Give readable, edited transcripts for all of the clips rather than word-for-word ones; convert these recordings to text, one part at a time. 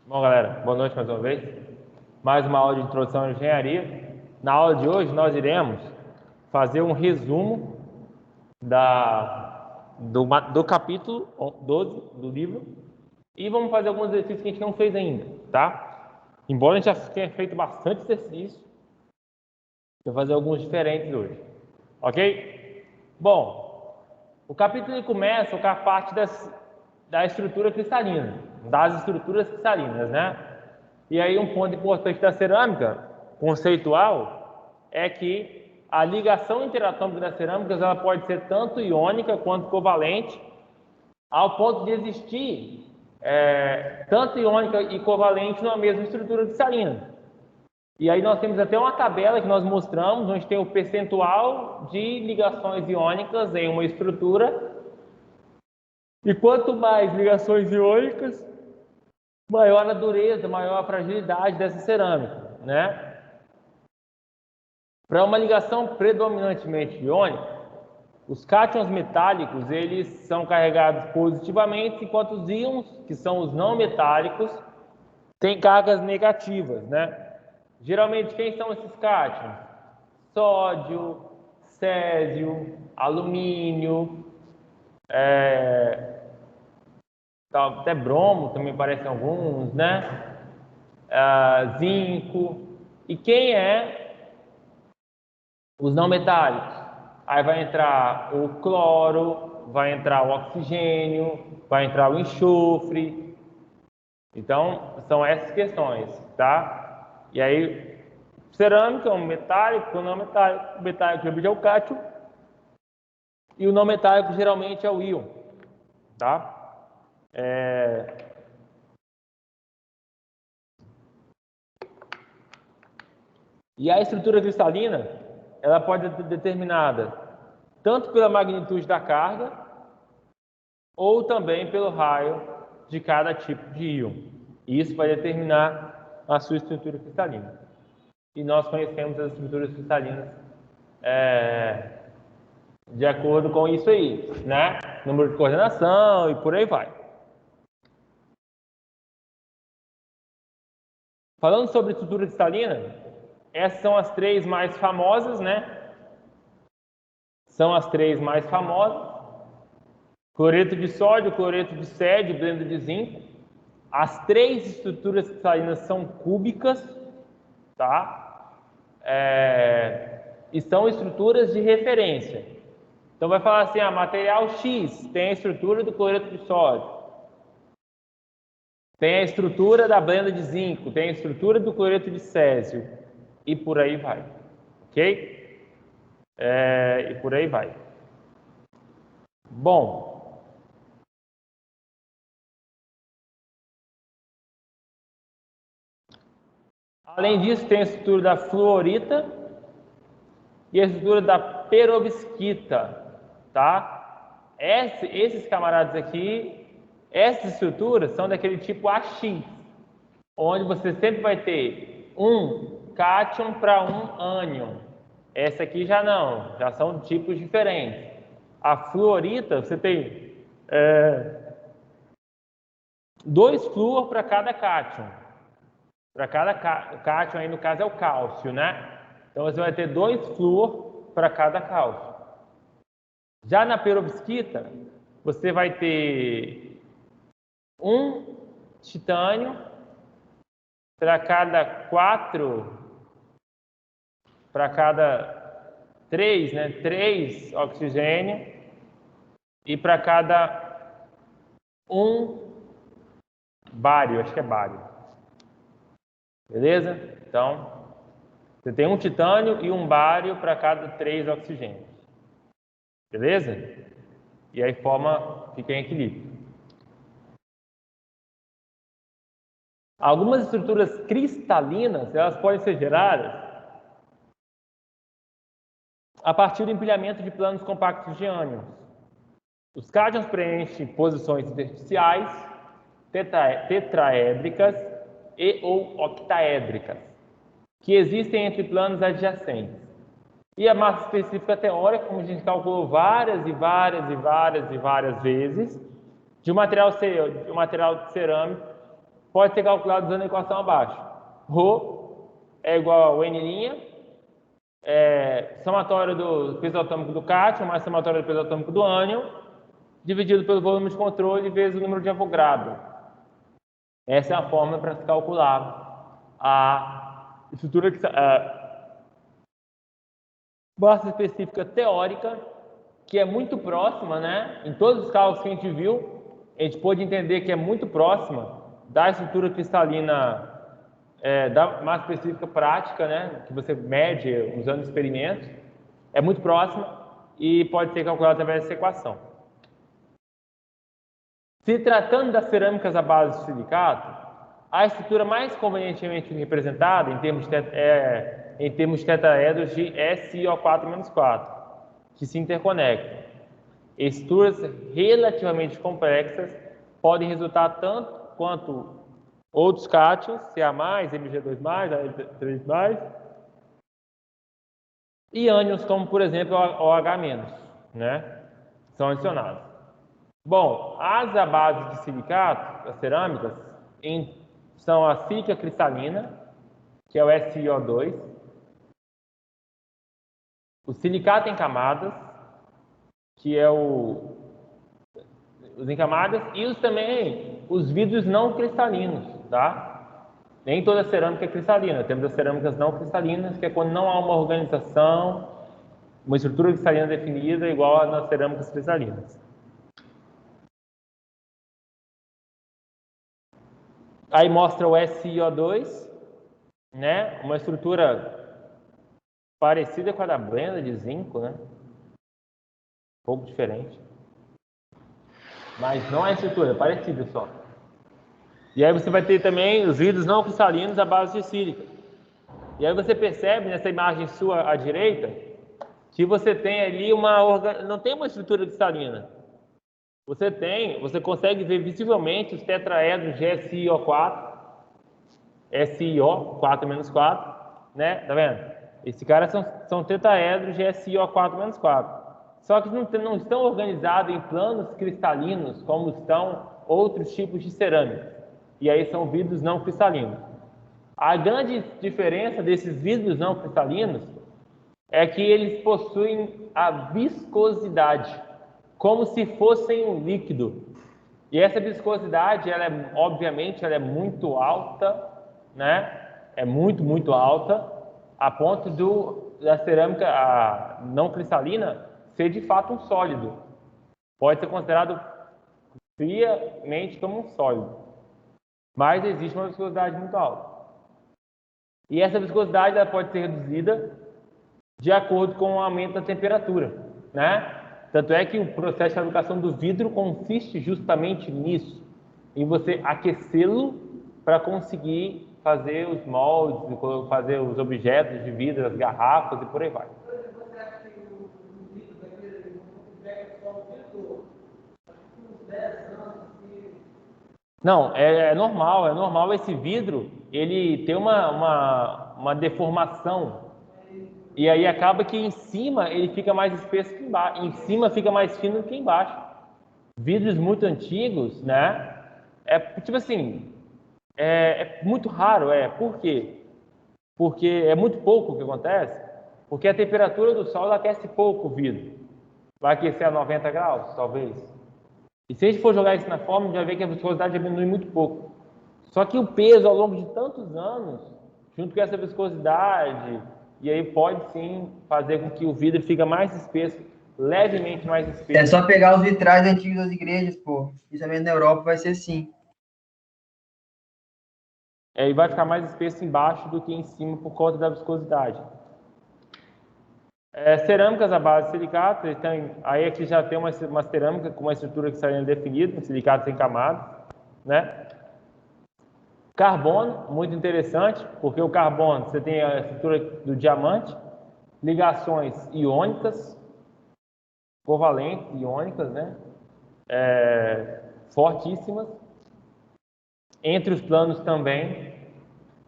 Bom, galera, boa noite mais uma vez. Mais uma aula de introdução à engenharia. Na aula de hoje, nós iremos fazer um resumo do capítulo 12 do livro e vamos fazer alguns exercícios que a gente não fez ainda, tá? Embora a gente já tenha feito bastante exercício, vou fazer alguns diferentes hoje, ok? Bom, o capítulo ele começa com a parte da estrutura cristalina, das estruturas cristalinas, né? E aí um ponto importante da cerâmica conceitual é que a ligação interatômica das cerâmicas ela pode ser tanto iônica quanto covalente, ao ponto de existir tanto iônica e covalente numa mesma estrutura cristalina. E aí nós temos até uma tabela que nós mostramos, onde tem o percentual de ligações iônicas em uma estrutura. E quanto mais ligações iônicas, maior a dureza, maior a fragilidade dessa cerâmica, né? Para uma ligação predominantemente iônica, os cátions metálicos, eles são carregados positivamente, enquanto os íons, que são os não metálicos, têm cargas negativas, né? Geralmente, quem são esses cátions? Sódio, césio, alumínio, até bromo também parecem alguns, né? Zinco. E quem é os não metálicos? Aí vai entrar o cloro, vai entrar o oxigênio, vai entrar o enxofre. Então, são essas questões, tá? E aí, cerâmica é um metálico, o não metálico, o metálico geralmente é o cátion, e o não metálico geralmente é o íon, tá? E a estrutura cristalina, ela pode ser determinada tanto pela magnitude da carga, ou também pelo raio de cada tipo de íon. E isso vai determinar a sua estrutura cristalina. E nós conhecemos as estruturas cristalinas de acordo com isso aí, né? Número de coordenação e por aí vai. Falando sobre estrutura cristalina, essas são as três mais famosas, né? São as três mais famosas. Cloreto de sódio, cloreto de cédio, blenda de zinco. As três estruturas cristalinas são cúbicas, tá? E são estruturas de referência. Então vai falar assim, material X tem a estrutura do cloreto de sódio, tem a estrutura da blenda de zinco, tem a estrutura do cloreto de césio, e por aí vai, ok? E por aí vai. Bom, além disso, tem a estrutura da fluorita e a estrutura da perovskita, tá? Esses camaradas aqui, essas estruturas são daquele tipo AX, onde você sempre vai ter um cátion para um ânion. Essa aqui já não, já são tipos diferentes. A fluorita, você tem 2 flúor para cada cátion. Para cada cátion, aí no caso é o cálcio, né? Então você vai ter 2 flúor para cada cálcio. Já na perovskita, você vai ter um titânio para cada 3, né? 3 oxigênio e para cada 1 bário, acho que é bário. Beleza? Então, você tem um titânio e um bário para cada 3 oxigênios. Beleza? E aí fica em equilíbrio. Algumas estruturas cristalinas, elas podem ser geradas a partir do empilhamento de planos compactos de ânions. Os cátions preenchem posições intersticiais, tetraédricas e ou octaédricas, que existem entre planos adjacentes. E a massa específica teórica, como a gente calculou várias vezes, de um material cerâmico pode ser calculado usando a equação abaixo. Rho é igual a N', somatório do peso atômico do cátion mais somatório do peso atômico do ânion, dividido pelo volume de controle vezes o número de Avogadro. Essa é a fórmula para se calcular a estrutura massa específica teórica, que é muito próxima, né? Em todos os cálculos que a gente viu, a gente pôde entender que é muito próxima da estrutura cristalina da massa específica prática, né? Que você mede usando experimentos. É muito próxima e pode ser calculada através dessa equação. Se tratando das cerâmicas à base de silicato, a estrutura mais convenientemente representada em termos de tetraedros de SiO4-4, que se interconectam. Estruturas relativamente complexas podem resultar tanto quanto outros cátions, Ca+, Mg2+, Al3+, e ânions, como por exemplo OH-, né? São adicionados. Bom, as à base de silicato, as cerâmicas, são a sílica cristalina, que é o SiO2, o silicato em camadas, que é os em camadas, e também os vidros não cristalinos, tá? Nem toda cerâmica é cristalina, temos as cerâmicas não cristalinas, que é quando não há uma organização, uma estrutura cristalina definida igual nas cerâmicas cristalinas. Aí mostra o SiO2, né? Uma estrutura parecida com a da blenda de zinco, né? Um pouco diferente. Mas não é estrutura, é parecida só. E aí você vai ter também os vidros não cristalinos à base de sílica. E aí você percebe nessa imagem sua à direita que você tem ali não tem uma estrutura cristalina. Você consegue ver visivelmente os tetraedros de SiO4, SiO4-4, né? Tá vendo? Esses caras são tetraedros de SiO4-4. Só que não estão organizados em planos cristalinos como estão outros tipos de cerâmica. E aí são vidros não cristalinos. A grande diferença desses vidros não cristalinos é que eles possuem a viscosidade, como se fossem um líquido. E essa viscosidade, obviamente, ela é muito alta, né? É muito, muito alta, a ponto da cerâmica não cristalina ser de fato um sólido. Pode ser considerado friamente como um sólido. Mas existe uma viscosidade muito alta. E essa viscosidade ela pode ser reduzida de acordo com o aumento da temperatura, né? Tanto é que o processo de fabricação do vidro consiste justamente nisso, em você aquecê-lo para conseguir fazer os moldes, fazer os objetos de vidro, as garrafas e por aí vai. Você acha que o vidro vai ter só o vidro? Uns 10 anos? Não, é normal esse vidro, ele tem uma deformação. E aí acaba que em cima ele fica mais espesso que embaixo, em cima fica mais fino que embaixo. Vidros muito antigos, né? Tipo assim, é muito raro, Por quê? Porque é muito pouco o que acontece, porque a temperatura do sol aquece pouco o vidro. Vai aquecer a 90 graus, talvez. E se a gente for jogar isso na fórmula, a gente vai ver que a viscosidade diminui muito pouco. Só que o peso ao longo de tantos anos, junto com essa viscosidade, e aí pode sim fazer com que o vidro fique mais espesso, levemente mais espesso. É só pegar os vitrais antigos das igrejas, pô. Principalmente na Europa vai ser assim. E vai ficar mais espesso embaixo do que em cima por conta da viscosidade. Cerâmicas à base de silicato, aí aqui já tem uma cerâmica com uma estrutura cristalina definida, um silicato sem camada, né? Carbono, muito interessante, porque o carbono, você tem a estrutura do diamante, ligações iônicas, covalentes, iônicas, né? Fortíssimas. Entre os planos também.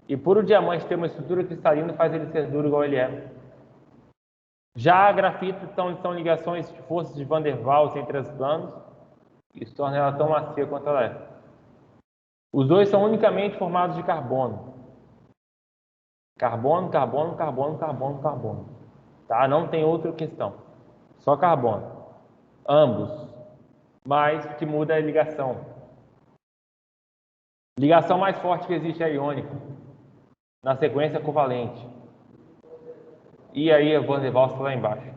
E por o diamante ter uma estrutura cristalina, faz ele ser duro igual ele é. Já a grafito são ligações de forças de Van der Waals entre os planos. Isso torna ela tão macia quanto ela é. Os dois são unicamente formados de carbono. Carbono, carbono, carbono, carbono, carbono. Tá? Não tem outra questão. Só carbono. Ambos. Mas o que muda é a ligação. Ligação mais forte que existe é a iônica. Na sequência covalente. E aí a Van der Waals lá embaixo.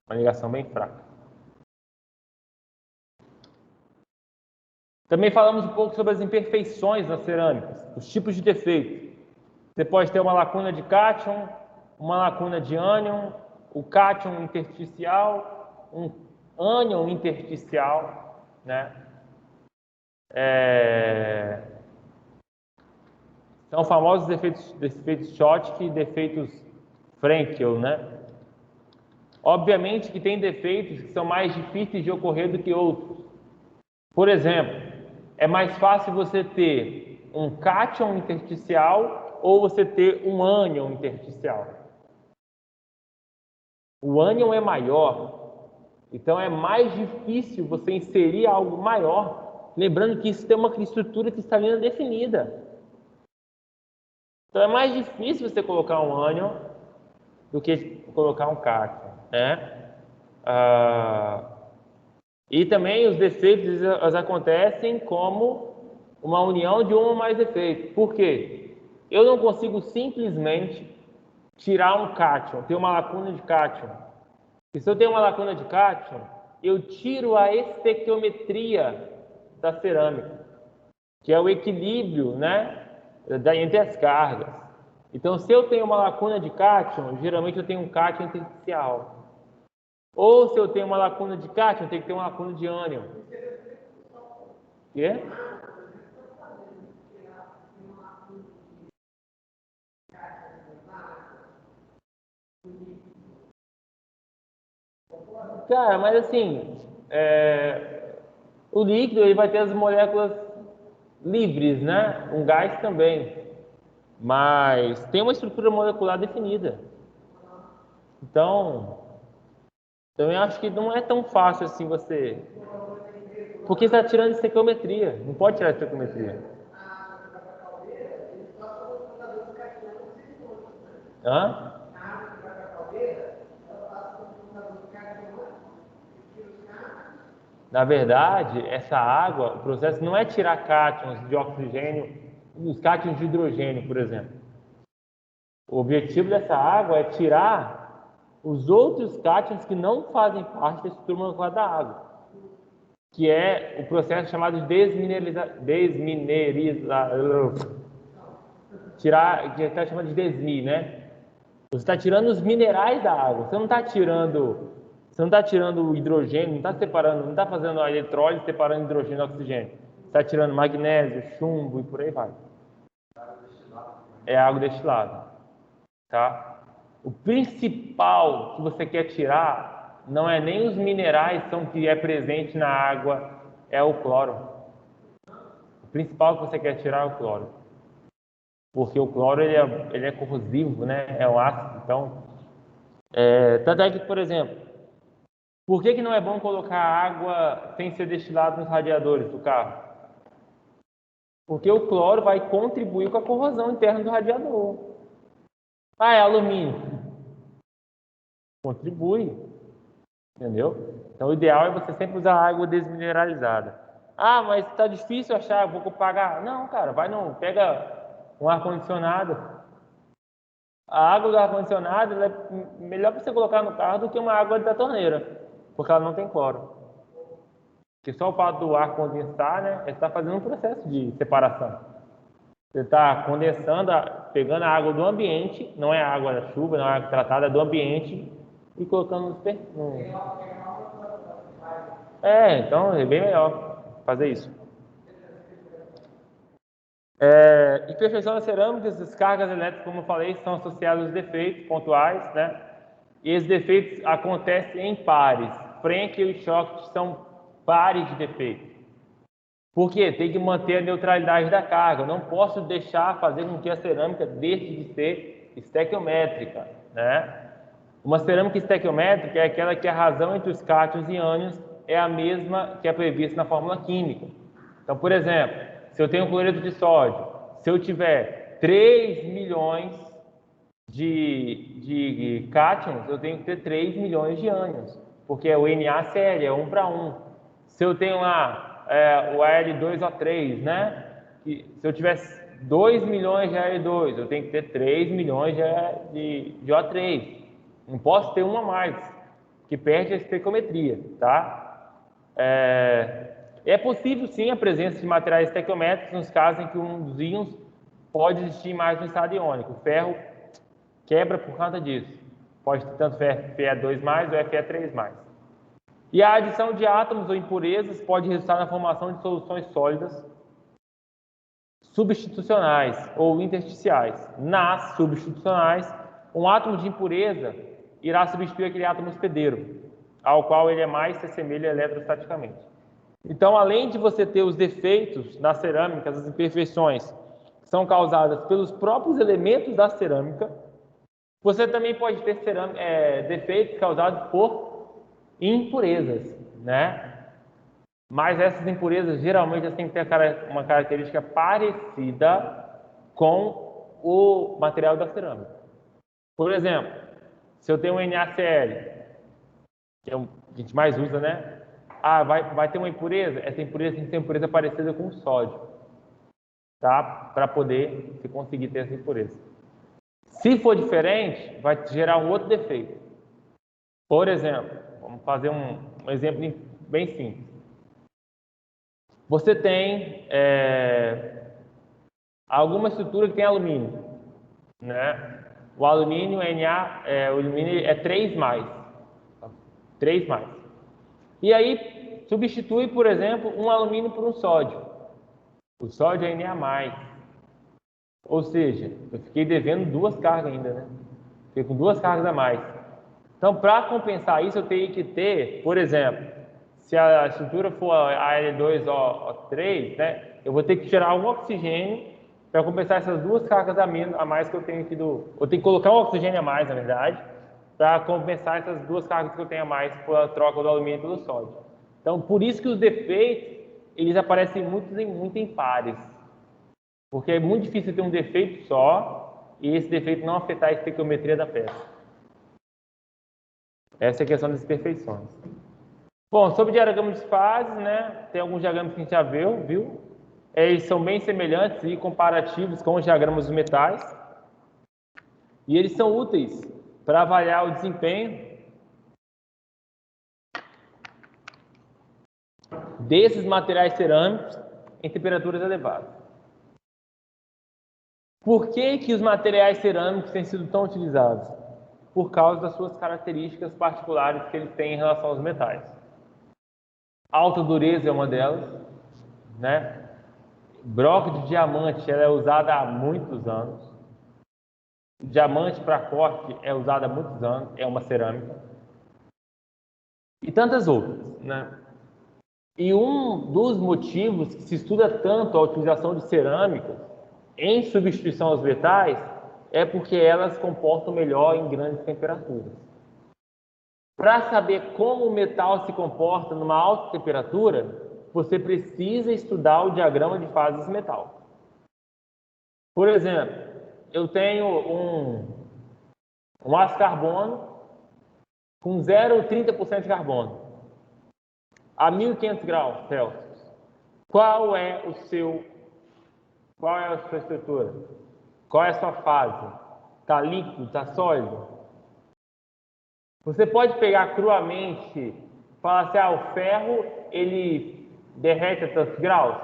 Uma ligação bem fraca. Também falamos um pouco sobre as imperfeições nas cerâmicas, os tipos de defeito. Você pode ter uma lacuna de cátion, uma lacuna de ânion, o cátion intersticial, um ânion intersticial, né? São famosos defeitos Schottky e defeitos Frenkel, né? Obviamente que tem defeitos que são mais difíceis de ocorrer do que outros. Por exemplo, é mais fácil você ter um cátion intersticial ou você ter um ânion intersticial. O ânion é maior, então é mais difícil você inserir algo maior, lembrando que isso tem uma estrutura cristalina definida. Então é mais difícil você colocar um ânion do que colocar um cátion, né? E também os defeitos acontecem como uma união de um ou mais defeitos. Por quê? Eu não consigo simplesmente tirar um cátion, ter uma lacuna de cátion. E se eu tenho uma lacuna de cátion, eu tiro a estequiometria da cerâmica, que é o equilíbrio, né, entre as cargas. Então, se eu tenho uma lacuna de cátion, geralmente eu tenho um cátion intersticial. Ou se eu tenho uma lacuna de cátion, eu tenho que ter uma lacuna de ânion. Quê? Cara, mas assim, o líquido ele vai ter as moléculas livres, né? Um gás também. Mas tem uma estrutura molecular definida. Então, eu acho que não é tão fácil assim você... Porque você está tirando estequiometria. Não pode tirar estequiometria. Hã? Na verdade, essa água, o processo não é tirar cátions de oxigênio, os cátions de hidrogênio, por exemplo. O objetivo dessa água é tirar os outros cátions que não fazem parte da estrutura molecular da água, que é o processo chamado de tirar, que está chamado de desmi, né? Você está tirando os minerais da água. Você não está tirando o hidrogênio, não está separando, não está fazendo a eletrólise separando hidrogênio e oxigênio. Você está tirando magnésio, chumbo e por aí vai. É água destilada, tá? O principal que você quer tirar não é nem os minerais que é presente na água, é o cloro. O principal que você quer tirar é o cloro. Porque o cloro ele é corrosivo, né? É um ácido, então... tanto é que, por exemplo, por que não é bom colocar água sem ser destilado nos radiadores do carro? Porque o cloro vai contribuir com a corrosão interna do radiador. Ah, é alumínio. Contribui. Entendeu? Então o ideal é você sempre usar água desmineralizada. Ah, mas está difícil achar, vou pagar. Não, cara, pega um ar-condicionado. A água do ar-condicionado é melhor para você colocar no carro do que uma água da torneira, porque ela não tem cloro. Porque só o fato do ar condensar, né, você está fazendo um processo de separação. Você está condensando, pegando a água do ambiente, não é a água da chuva, não é a água tratada, é do ambiente, e colocando no... então é bem melhor fazer isso. Imperfeição das cerâmicas, descargas elétricas, como eu falei, são associadas aos defeitos pontuais, né? E esses defeitos acontecem em pares. Frenkel e Schottky são pares de defeitos. Por quê? Tem que manter a neutralidade da carga. Eu não posso deixar fazer com que a cerâmica deixe de ser estequiométrica, né? Uma cerâmica estequiométrica é aquela que a razão entre os cátions e ânions é a mesma que é prevista na fórmula química. Então, por exemplo, Se eu tenho cloreto de sódio, se eu tiver 3 milhões de cátions, eu tenho que ter 3 milhões de ânions, porque o Na série é 1 para 1. Se eu tenho lá o Al2O3, né? Se eu tiver 2 milhões de Al2, eu tenho que ter 3 milhões de O3. Não posso ter uma a mais, que perde a estequiometria, tá? É possível, sim, a presença de materiais estequiométricos nos casos em que um dos íons pode existir mais no estado iônico. O ferro quebra por conta disso. Pode ter tanto Fe2+, ou Fe3+. E a adição de átomos ou impurezas pode resultar na formação de soluções sólidas substitucionais ou intersticiais. Nas substitucionais, um átomo de impureza irá substituir aquele átomo hospedeiro, ao qual ele mais se assemelha eletrostaticamente. Então, além de você ter os defeitos das cerâmicas, as imperfeições que são causadas pelos próprios elementos da cerâmica, você também pode ter defeitos causados por impurezas, né? Mas essas impurezas geralmente têm que ter uma característica parecida com o material da cerâmica. Por exemplo, se eu tenho um NaCl, que é o que a gente mais usa, né? Vai ter uma impureza? Essa impureza tem que ser uma impureza parecida com o sódio, tá? Para poder se conseguir ter essa impureza. Se for diferente, vai gerar um outro defeito. Por exemplo, vamos fazer um exemplo bem simples. Você tem alguma estrutura que tem alumínio, né? O alumínio, o alumínio é 3+. 3+. E aí, substitui, por exemplo, um alumínio por um sódio. O sódio é Na+. Ou seja, eu fiquei devendo 2 cargas ainda, né? Fiquei com 2 cargas a mais. Então, para compensar isso, eu tenho que ter, por exemplo, se a estrutura for a Al2O3, né? Eu vou ter que tirar um oxigênio para compensar essas 2 cargas a mais que eu tenho aqui do... Eu tenho que colocar um oxigênio a mais, na verdade, para compensar essas 2 cargas que eu tenho a mais pela troca do alumínio pelo sódio. Então, por isso que os defeitos, eles aparecem muito em pares. Porque é muito difícil ter um defeito só e esse defeito não afetar a estequiometria da peça. Essa é a questão das imperfeições. Bom, sobre diagramas de fases, né? Tem alguns diagramas que a gente já viu. Eles são bem semelhantes e comparativos com os diagramas dos metais. E eles são úteis para avaliar o desempenho desses materiais cerâmicos em temperaturas elevadas. Por que os materiais cerâmicos têm sido tão utilizados? Por causa das suas características particulares que eles têm em relação aos metais. Alta dureza é uma delas, né? Broca de diamante, ela é usada há muitos anos. Diamante para corte é usado há muitos anos, é uma cerâmica. E tantas outras, né? E um dos motivos que se estuda tanto a utilização de cerâmicas em substituição aos metais é porque elas se comportam melhor em grandes temperaturas. Para saber como o metal se comporta numa alta temperatura, você precisa estudar o diagrama de fases do metal. Por exemplo, eu tenho um aço carbono com 0,30% de carbono a 1.500 graus Celsius. Qual é a sua estrutura? Qual é a sua fase? Está líquido? Está sólido? Você pode pegar cruamente e falar assim, o ferro, ele derrete a tantos graus?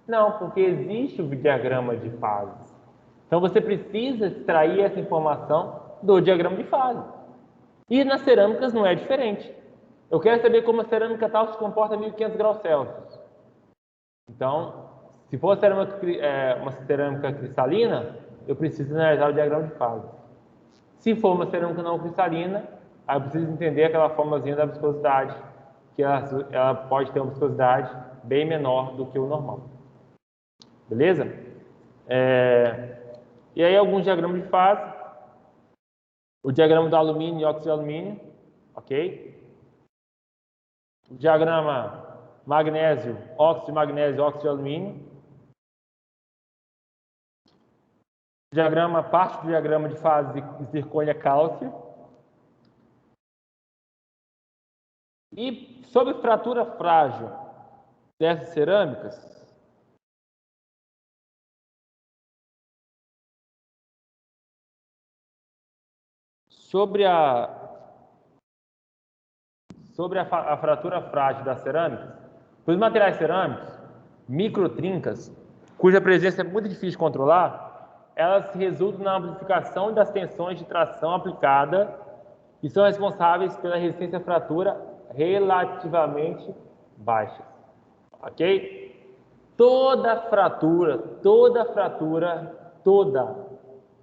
Não, porque existe o diagrama de fases. Então, você precisa extrair essa informação do diagrama de fase. E nas cerâmicas não é diferente. Eu quero saber como a cerâmica tal se comporta a 1.500 graus Celsius. Então, se for uma cerâmica cristalina, eu preciso analisar o diagrama de fase. Se for uma cerâmica não cristalina, aí eu preciso entender aquela formulazinha da viscosidade, que ela pode ter uma viscosidade bem menor do que o normal. Beleza? E aí alguns diagramas de fase. O diagrama do alumínio e óxido de alumínio, ok? O diagrama magnésio, óxido de alumínio. Diagrama, parte do diagrama de fase de zircônia-cálcio. E sobre fratura frágil dessas cerâmicas, sobre a fratura frágil das cerâmicas, os materiais cerâmicos, microtrincas, cuja presença é muito difícil de controlar, elas resultam na amplificação das tensões de tração aplicada e são responsáveis pela resistência à fratura relativamente baixa. Ok? Toda fratura,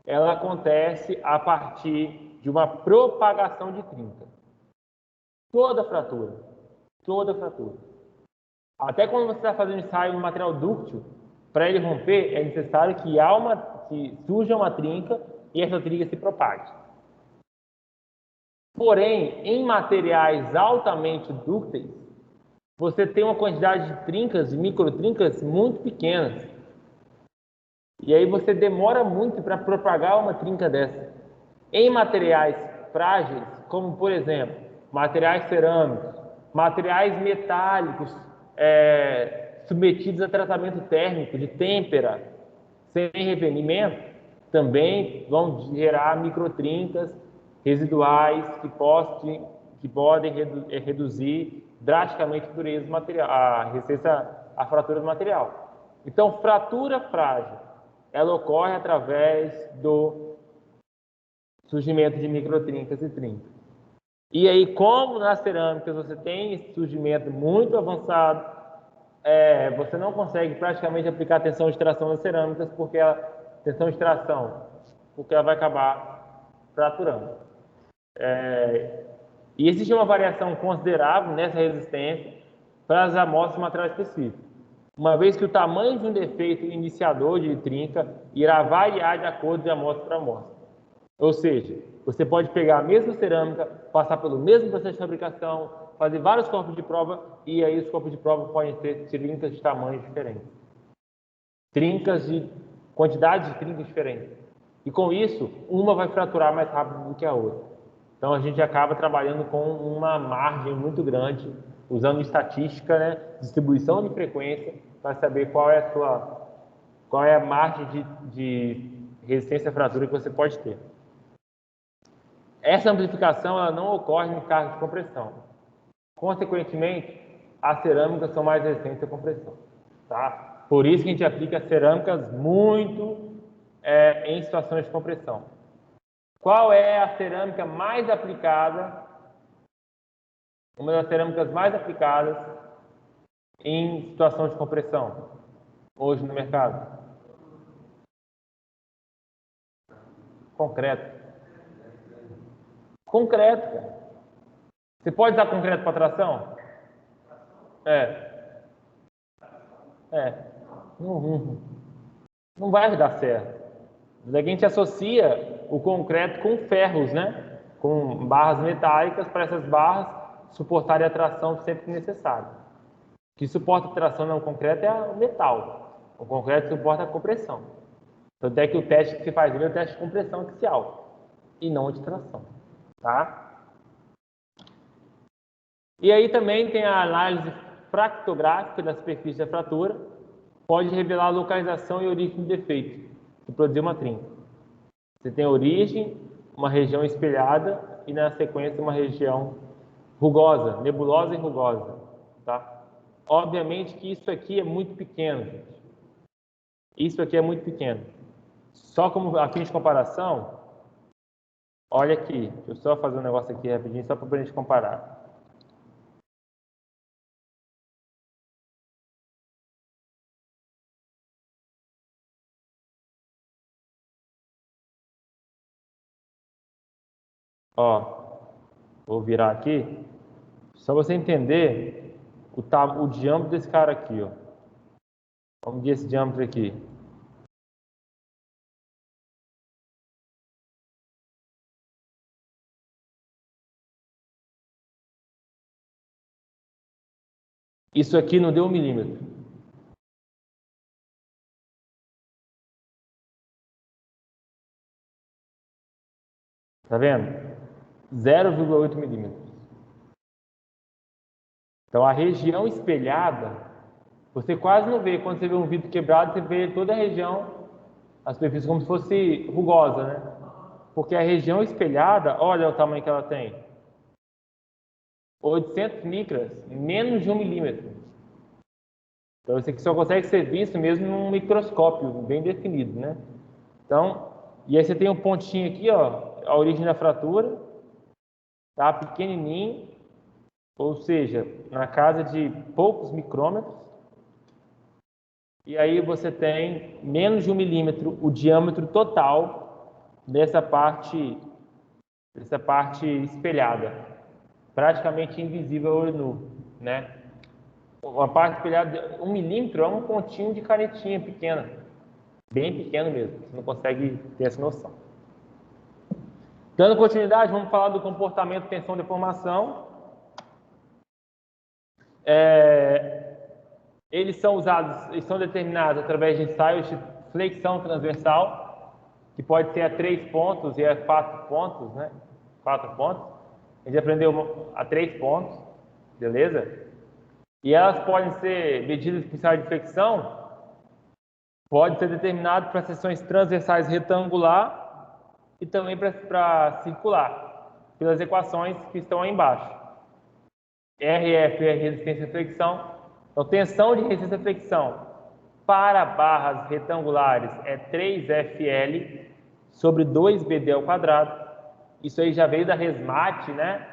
ela acontece a partir de uma propagação de trinca. Toda fratura. Até quando você está fazendo ensaio no material dúctil, para ele romper, é necessário que surja uma trinca e essa trinca se propague. Porém, em materiais altamente dúcteis, você tem uma quantidade de trincas, de microtrincas, muito pequenas. E aí você demora muito para propagar uma trinca dessa. Em materiais frágeis, como por exemplo, materiais cerâmicos, materiais metálicos submetidos a tratamento térmico de têmpera, sem revenimento, também vão gerar microtrincas residuais que podem reduzir drasticamente a dureza do material, a fratura do material. Então, fratura frágil, ela ocorre através do surgimento de microtrincas e trincas. E aí, como nas cerâmicas você tem esse surgimento muito avançado, você não consegue praticamente aplicar tensão de tração nas cerâmicas porque ela vai acabar fraturando. E existe uma variação considerável nessa resistência para as amostras de material específico, uma vez que o tamanho de um defeito iniciador de trinca irá variar de acordo de amostra para amostra. Ou seja, você pode pegar a mesma cerâmica, passar pelo mesmo processo de fabricação, fazer vários corpos de prova e aí os corpos de prova podem ter trincas de tamanhos diferentes. Trincas de quantidade de trincas diferentes. E com isso, uma vai fraturar mais rápido do que a outra. Então a gente acaba trabalhando com uma margem muito grande, usando estatística, né, distribuição de frequência, para saber qual é a margem de resistência à fratura que você pode ter. Essa amplificação ela não ocorre em carga de compressão. Consequentemente, as cerâmicas são mais resistentes à compressão. Tá? Por isso que a gente aplica cerâmicas muito em situações de compressão. Qual é a cerâmica mais aplicada? Uma das cerâmicas mais aplicadas em situação de compressão hoje no mercado? Concreto. Concreto. Você pode usar concreto para tração? Não vai dar certo. Daqui a gente associa o concreto com ferros, né? Com barras metálicas para essas barras suportarem a tração sempre que necessário. O que suporta a tração no concreto é o metal. O concreto suporta a compressão. Tanto é que o teste que se faz é o teste de compressão axial e não de tração. Tá? E aí também tem a análise fractográfica da superfície da fratura, pode revelar a localização e origem do defeito, que produziu uma trinca. Você tem a origem, uma região espelhada e na sequência uma região rugosa, nebulosa e rugosa. Tá? Obviamente que isso aqui é muito pequeno, gente. Isso aqui é muito pequeno. Só como a fim de comparação, olha aqui, deixa eu só fazer um negócio aqui rapidinho, só para a gente comparar. Ó, vou virar aqui, só você entender o diâmetro desse cara aqui, ó. Vamos medir esse diâmetro aqui. Isso aqui não deu 1 milímetro. Tá vendo? 0,8 milímetros. Então, a região espelhada, você quase não vê. Quando você vê um vidro quebrado, você vê toda a região, a superfície como se fosse rugosa, né? Porque a região espelhada, olha o tamanho que ela tem. 800 micras, menos de 1 milímetro. Então, isso aqui só consegue ser visto mesmo num microscópio bem definido, né? Então, e aí você tem um pontinho aqui, ó, a origem da fratura, tá? Pequenininho, ou seja, na casa de poucos micrômetros. E aí você tem menos de 1 milímetro o diâmetro total dessa parte espelhada, praticamente invisível ao olho nu, né? Uma parte espelhada, 1 milímetro é um pontinho de canetinha pequena, bem pequeno mesmo, você não consegue ter essa noção. Dando continuidade, vamos falar do comportamento tensão-deformação. Eles são determinados através de ensaios de flexão transversal, que pode ser a 3 pontos e a 4 pontos, né? 4 pontos. A gente aprendeu a 3 pontos, beleza? E elas podem ser medidas por ensaios de flexão, pode ser determinado para seções transversais retangular e também para circular, pelas equações que estão aí embaixo. RF é resistência à flexão. Então, tensão de resistência à flexão para barras retangulares é 3FL sobre 2BD ao quadrado. Isso aí já veio da Resmate, né?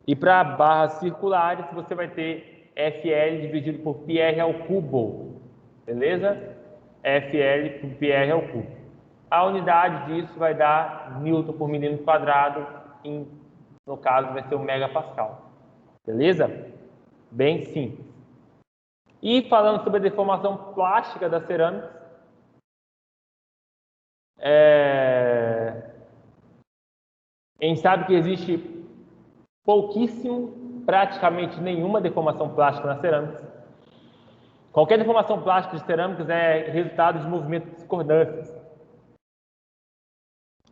E para barras circulares, você vai ter FL dividido por PR ao cubo. Beleza? FL por PR ao cubo. A unidade disso vai dar Newton por milímetro quadrado, no caso vai ser o megapascal. Beleza? Bem simples. E falando sobre a deformação plástica das cerâmicas, a gente sabe que existe pouquíssimo, praticamente nenhuma deformação plástica nas cerâmicas. Qualquer deformação plástica de cerâmicas é resultado de movimentos discordantes.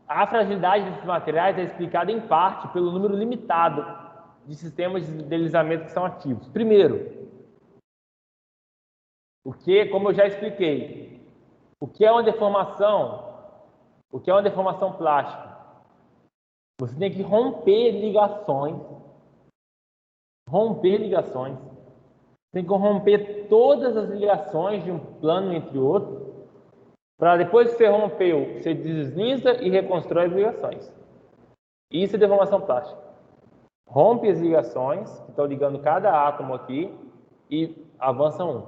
A fragilidade desses materiais é explicada em parte pelo número limitado de sistemas de deslizamento que são ativos. Primeiro, como eu já expliquei, o que é uma deformação? O que é uma deformação plástica? Você tem que romper ligações. Tem que romper todas as ligações de um plano entre outro, para depois que você rompeu, você desliza e reconstrói as ligações. Isso é deformação plástica. Rompe as ligações, que estão ligando cada átomo aqui, e avança um.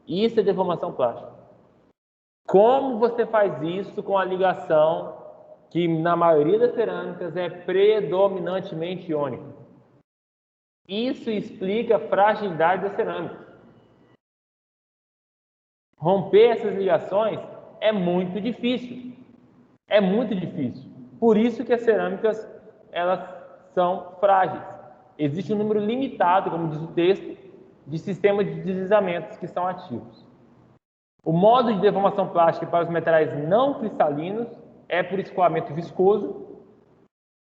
Isso é deformação plástica. Como você faz isso com a ligação que, na maioria das cerâmicas, é predominantemente iônica? Isso explica a fragilidade da cerâmica. Romper essas ligações é muito difícil. Por isso que as cerâmicas, elas são frágeis. Existe um número limitado, como diz o texto, de sistemas de deslizamentos que são ativos. O modo de deformação plástica para os metais não cristalinos é por escoamento viscoso.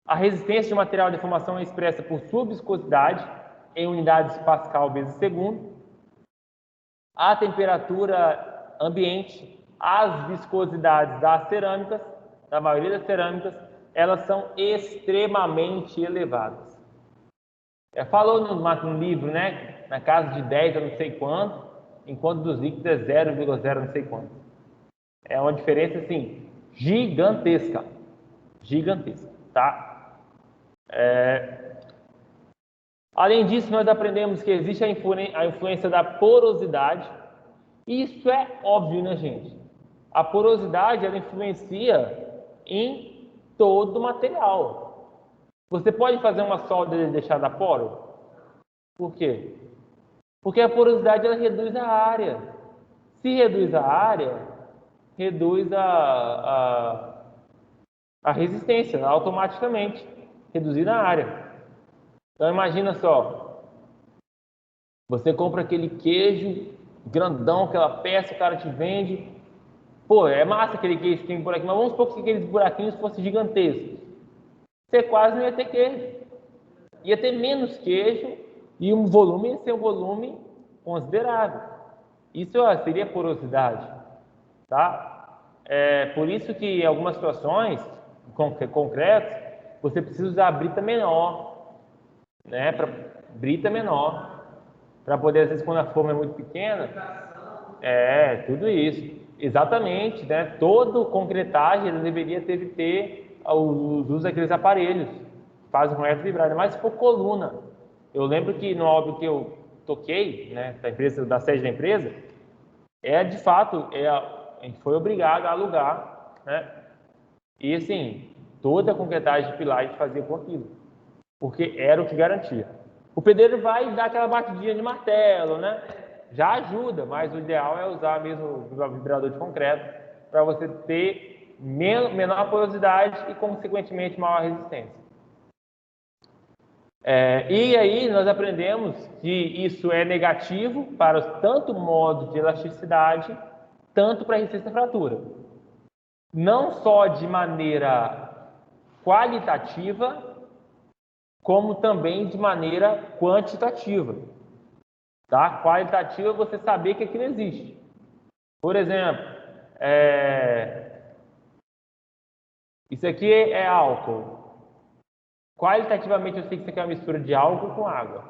A resistência de material à deformação é expressa por sua viscosidade em unidades Pascal vezes segundo. A temperatura ambiente, as viscosidades das cerâmicas, da maioria das cerâmicas, elas são extremamente elevadas. Falou no livro, né? Na casa de 10 a não sei quanto, enquanto dos líquidos é 0,0 não sei quanto. É uma diferença, assim, gigantesca, tá? Além disso, nós aprendemos que existe a influência da porosidade. Isso é óbvio, né, gente? A porosidade, ela influencia em todo o material. Você pode fazer uma solda e deixar dar poro? Por quê? Porque a porosidade, ela reduz a área. Se reduz a área, reduz a resistência automaticamente, reduzir a área. Então imagina só, você compra aquele queijo grandão, aquela peça, o cara te vende Pô, é massa aquele queijo que tem buraquinho, mas vamos supor que aqueles buraquinhos fossem gigantescos. Você quase não ia ter queijo. Ia ter menos queijo e um volume ia ser um volume considerável. Isso seria porosidade, tá? Por isso que em algumas situações concretas, você precisa usar brita menor, né? Brita menor, para poder, às vezes, quando a forma é muito pequena, tudo isso. Exatamente, né? Todo concretagem ele deveria ter o uso daqueles aparelhos que fazem o reto vibrar, mas se for coluna. Eu lembro que no álbum que eu toquei, né, da sede da empresa, de fato, a gente foi obrigado a alugar, né? E assim, toda a concretagem de pilar a gente fazia com aquilo, porque era o que garantia. O pedreiro vai dar aquela batidinha de martelo, né? Já ajuda, mas o ideal é usar mesmo o vibrador de concreto para você ter menor porosidade e, consequentemente, maior resistência. E aí nós aprendemos que isso é negativo para tanto modo de elasticidade, tanto para resistência à fratura. Não só de maneira qualitativa, como também de maneira quantitativa. Tá? Qualitativa é você saber que aquilo existe. Por exemplo, isso aqui é álcool. Qualitativamente eu sei que isso aqui é uma mistura de álcool com água.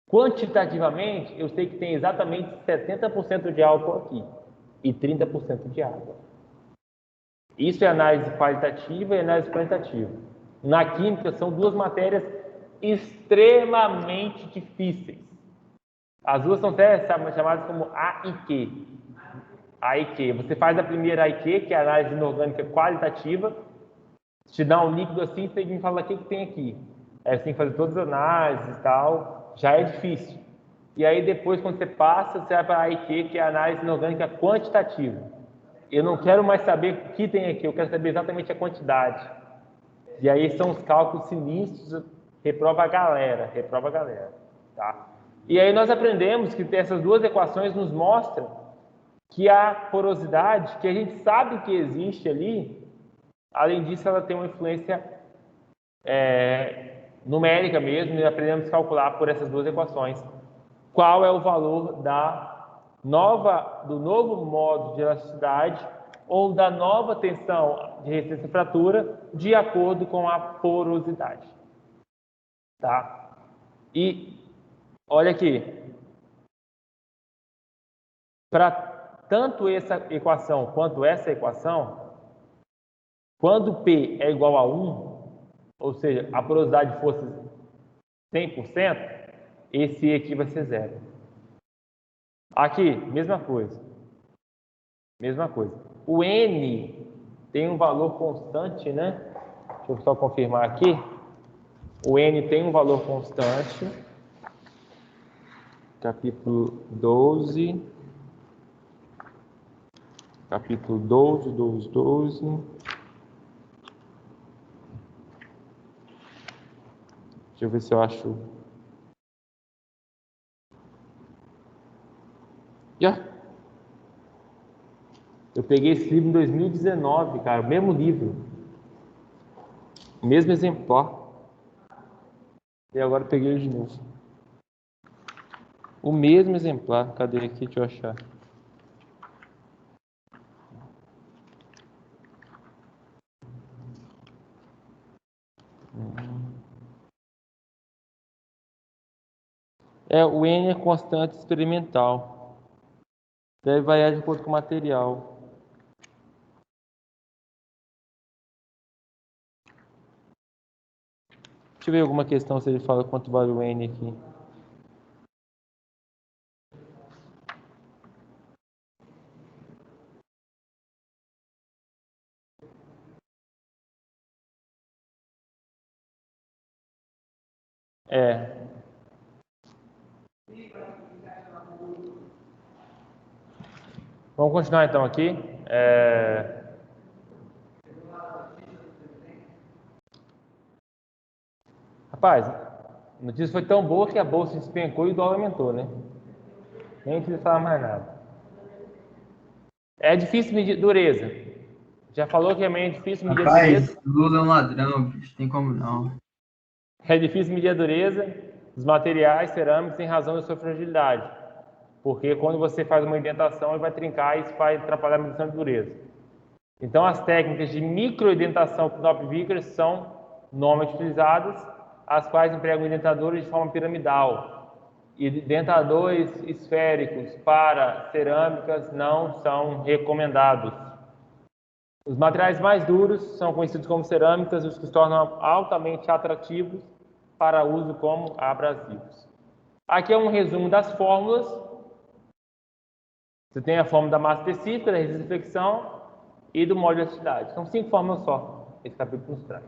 Quantitativamente eu sei que tem exatamente 70% de álcool aqui e 30% de água. Isso é análise qualitativa e análise quantitativa. Na química são duas matérias extremamente difíceis. As duas são chamadas como A e Q. A e Q. Você faz a primeira A e Q, que é a análise inorgânica qualitativa, te dá um líquido assim, você me fala o que tem aqui. Aí você tem que fazer todas as análises e tal, já é difícil. E aí depois, quando você passa, você vai para a A e Q, que é a análise inorgânica quantitativa. Eu não quero mais saber o que tem aqui, eu quero saber exatamente a quantidade. E aí são os cálculos sinistros, reprova a galera, tá? E aí nós aprendemos que essas duas equações nos mostram que a porosidade, que a gente sabe que existe ali, além disso ela tem uma influência numérica mesmo, e aprendemos a calcular por essas duas equações qual é o valor do novo modo de elasticidade ou da nova tensão de resistência à fratura de acordo com a porosidade. Tá? E olha aqui, para tanto essa equação quanto essa equação, quando P é igual a 1, ou seja, a porosidade fosse 100%, esse aqui vai ser zero. Aqui, mesma coisa. Mesma coisa. O N tem um valor constante, né? Deixa eu só confirmar aqui. O N tem um valor constante. Capítulo 12. Capítulo 12. Deixa eu ver se eu acho. Eu peguei esse livro em 2019, cara, o mesmo livro. O mesmo exemplar. E agora eu peguei ele de novo. O mesmo exemplar. Cadê aqui? Deixa eu achar. O N é constante experimental. Deve variar de acordo com o material. Deixa eu ver alguma questão se ele fala quanto vale o N aqui. Vamos continuar então aqui. Rapaz, a notícia foi tão boa que a bolsa despencou e o dólar aumentou, né? Nem precisa falar mais nada. É difícil medir dureza. Já falou que é meio difícil medir a Rapaz, dureza. Lula é um ladrão, bicho, tem como não. É difícil medir a dureza dos materiais cerâmicos em razão da sua fragilidade. Porque quando você faz uma indentação, ele vai trincar e isso vai atrapalhar a medição de dureza. Então, as técnicas de microindentação Knopp-Vickers são normalmente utilizadas, as quais empregam indentadores de forma piramidal. E dentadores esféricos para cerâmicas não são recomendados. Os materiais mais duros são conhecidos como cerâmicas, os que se tornam altamente atrativos para uso como abrasivos. Aqui é um resumo das fórmulas. Você tem a fórmula da massa específica, da resistência à fricção e do módulo de elasticidade. São 5 fórmulas só, esse capítulo nos traz.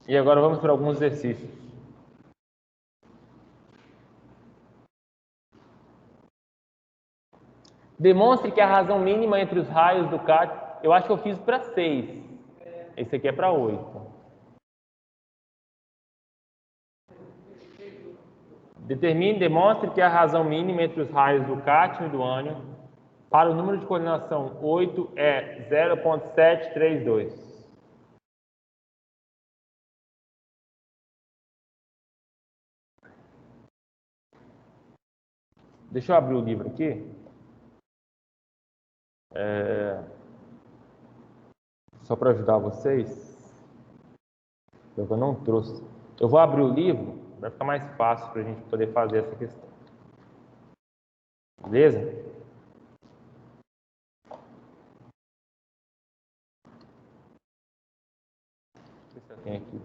E agora vamos para alguns exercícios. Demonstre que a razão mínima entre os raios do cátion... Eu acho que eu fiz para 6. Esse aqui é para 8. Demonstre que a razão mínima entre os raios do cátion e do ânion para o número de coordenação 8 é 0,732. Deixa eu abrir o livro aqui. Só para ajudar vocês. Eu não trouxe. Eu vou abrir o livro, vai ficar mais fácil para a gente poder fazer essa questão. Beleza? Deixa eu ver se eu tenho aqui.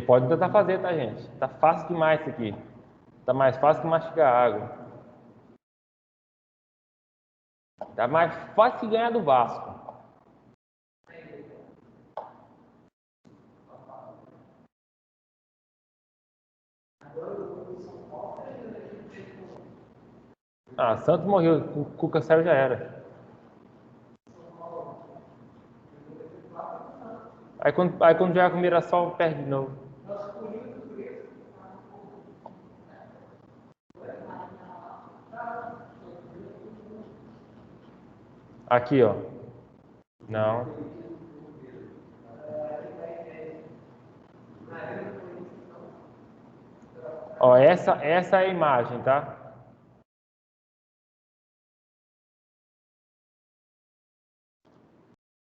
Pode tentar fazer, tá, gente? Tá fácil demais isso aqui. Tá mais fácil que mastigar água. Tá mais fácil que ganhar do Vasco. Ah, Santos morreu. O Cuca saiu, já era. Aí quando joga com o Mirassol, perde de novo. Aqui, ó. Não. Ó, essa é a imagem, tá?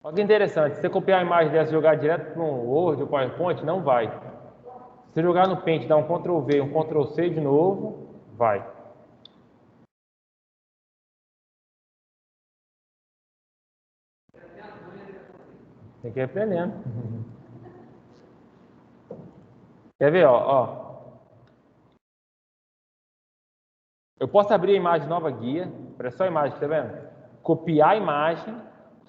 Olha que interessante. Se você copiar a imagem dessa e jogar direto para um Word ou PowerPoint, não vai. Se você jogar no Paint, dar um Ctrl V, um Ctrl C de novo, vai. Tem que ir aprendendo. Quer ver, ó. Eu posso abrir a imagem nova guia. Olha só a imagem, tá vendo? Copiar a imagem.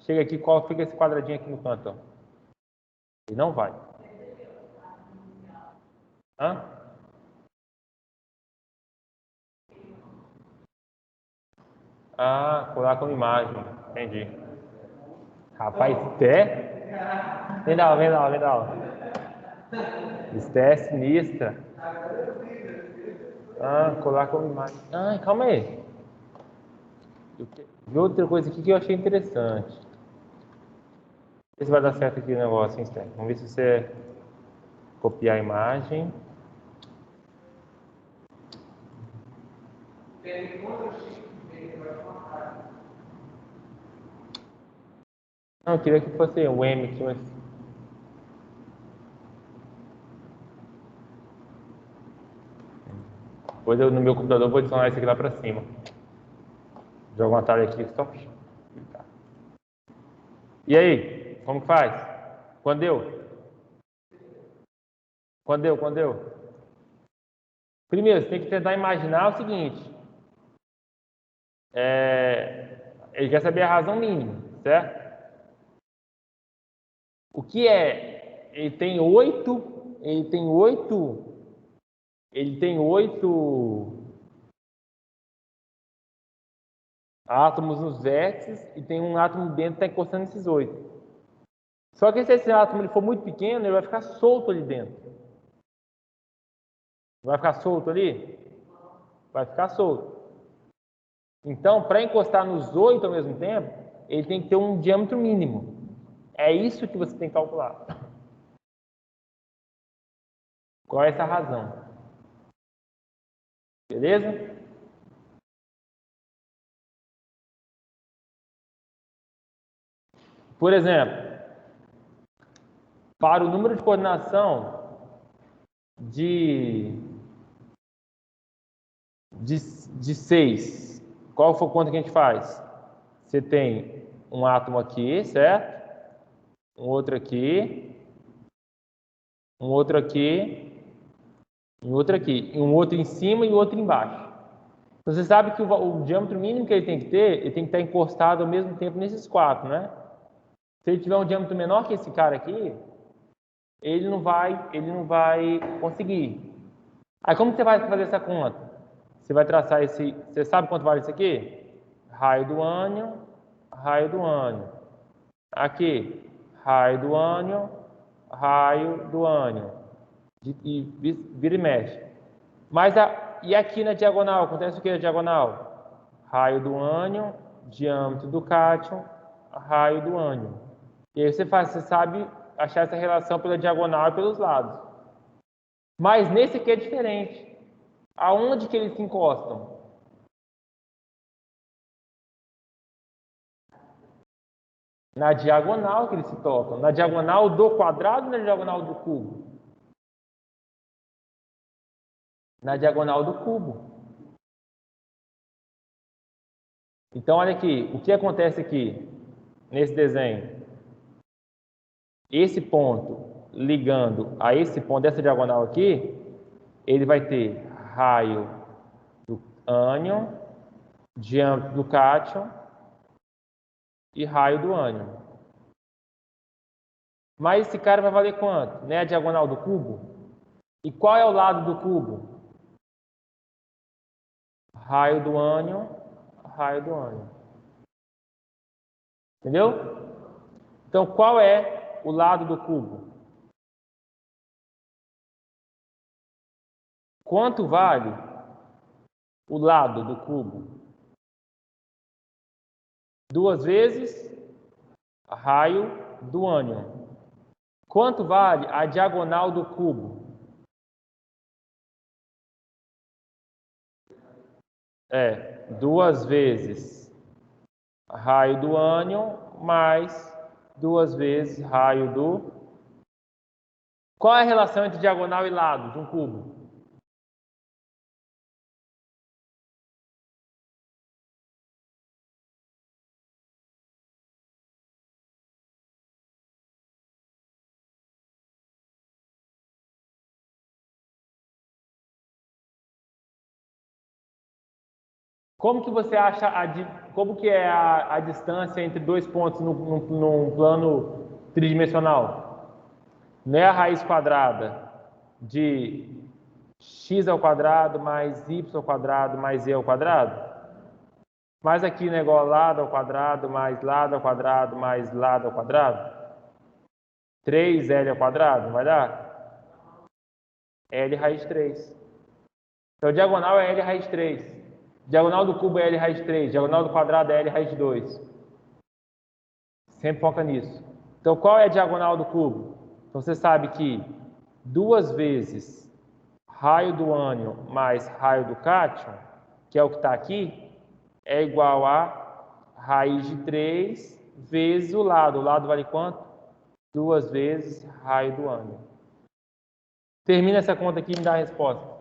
Chega aqui, fica esse quadradinho aqui no canto, ó. E não vai. Hã? Ah, colar como imagem. Entendi. Rapaz, Esté? Vem dar aula. Esté é sinistra. Ah, colar como imagem. Ah, calma aí. Vi outra coisa aqui que eu achei interessante. Ver se vai dar certo aqui o negócio, hein, Esté? Vamos ver se você copiar a imagem. Não, eu queria que fosse o M aqui, mas... Depois eu, no meu computador, vou adicionar isso aqui lá para cima. Joga um atalho aqui, só. E aí, como que faz? Quando deu? Quando deu? Primeiro, você tem que tentar imaginar o seguinte. Ele quer saber a razão mínima, certo? O que é? Ele tem oito átomos nos vértices e tem um átomo dentro que está encostando nesses 8. Só que se esse átomo ele for muito pequeno, ele vai ficar solto ali dentro. Vai ficar solto ali? Vai ficar solto. Então, para encostar nos 8 ao mesmo tempo, ele tem que ter um diâmetro mínimo. É isso que você tem que calcular. Qual é essa razão? Beleza? Por exemplo, para o número de coordenação de 6, qual foi a conta que a gente faz? Você tem um átomo aqui, certo? Um outro aqui, um outro aqui, um outro aqui, e um outro em cima e outro embaixo. Então, você sabe que o diâmetro mínimo que ele tem que ter, ele tem que estar encostado ao mesmo tempo nesses 4, né? Se ele tiver um diâmetro menor que esse cara aqui, ele não vai conseguir. Aí como você vai fazer essa conta? Você vai traçar você sabe quanto vale isso aqui? Raio do ânion, raio do ânion. Aqui, raio do ânion, raio do ânion. E vira e mexe. E aqui na diagonal, acontece o que na diagonal? Raio do ânion, diâmetro do cátion, raio do ânion. E aí você sabe achar essa relação pela diagonal e pelos lados. Mas nesse aqui é diferente. Aonde que eles se encostam? Na diagonal que eles se tocam. Na diagonal do quadrado ou na diagonal do cubo? Na diagonal do cubo. Então, olha aqui. O que acontece aqui, nesse desenho? Esse ponto ligando a esse ponto dessa diagonal aqui, ele vai ter raio do ânion, diâmetro do cátion e raio do ânion. Mas esse cara vai valer quanto? Né? A diagonal do cubo? E qual é o lado do cubo? Raio do ânion, raio do ânion. Entendeu? Então, qual é o lado do cubo? Quanto vale o lado do cubo? 2 vezes raio do ânion. Quanto vale a diagonal do cubo? 2 vezes raio do ânion mais 2 vezes raio do... Qual é a relação entre diagonal e lado de um cubo? Como que você acha como que é a distância entre 2 pontos num plano tridimensional? Não é a raiz quadrada de x ao quadrado mais y ao quadrado mais e ao quadrado? Mas aqui não é igual a lado ao quadrado mais lado ao quadrado mais lado ao quadrado? 3L ao quadrado, não vai dar? L raiz de 3. Então, diagonal é L raiz de 3. Diagonal do cubo é L raiz de 3. Diagonal do quadrado é L raiz de 2. Sempre foca nisso. Então, qual é a diagonal do cubo? Então, você sabe que 2 vezes raio do ânion mais raio do cátion, que é o que está aqui, é igual a raiz de 3 vezes o lado. O lado vale quanto? 2 vezes raio do ânion. Termina essa conta aqui e me dá a resposta.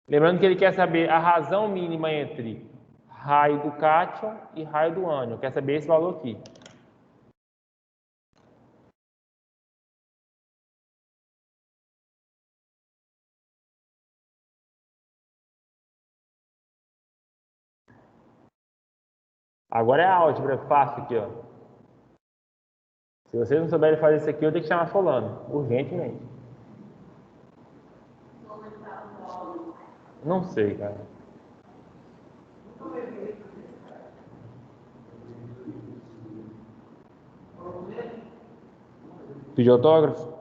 Lembrando que ele quer saber a razão mínima entre raio do cátion e raio do ânion. Quer saber esse valor aqui. Agora é a álgebra fácil aqui, ó. Se vocês não souberem fazer isso aqui, eu tenho que chamar fulano, urgentemente. Não sei, cara. Pedir autógrafo?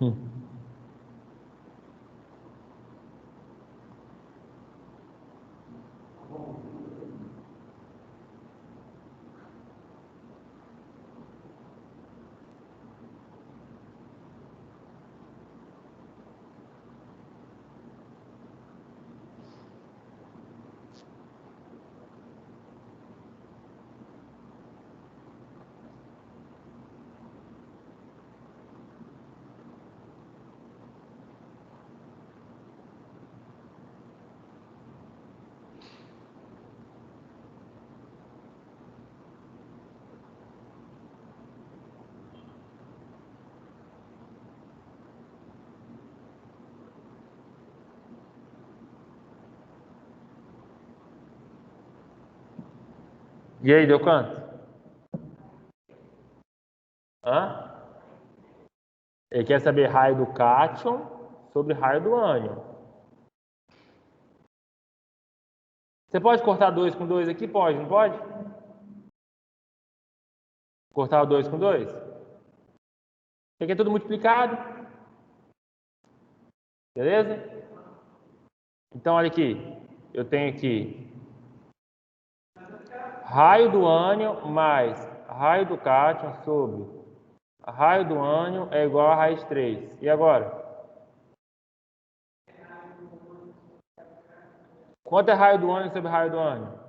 Hum. E aí, deu quanto? Hã? Ele quer saber raio do cátion sobre raio do ânion. Você pode cortar 2 com 2 aqui? Pode, não pode? Cortar o 2 com 2? Isso aqui é tudo multiplicado. Beleza? Então, olha aqui. Eu tenho aqui raio do ânion mais raio do cátion sobre raio do ânion é igual a raiz 3. E agora? Quanto é raio do ânion sobre raio do ânion?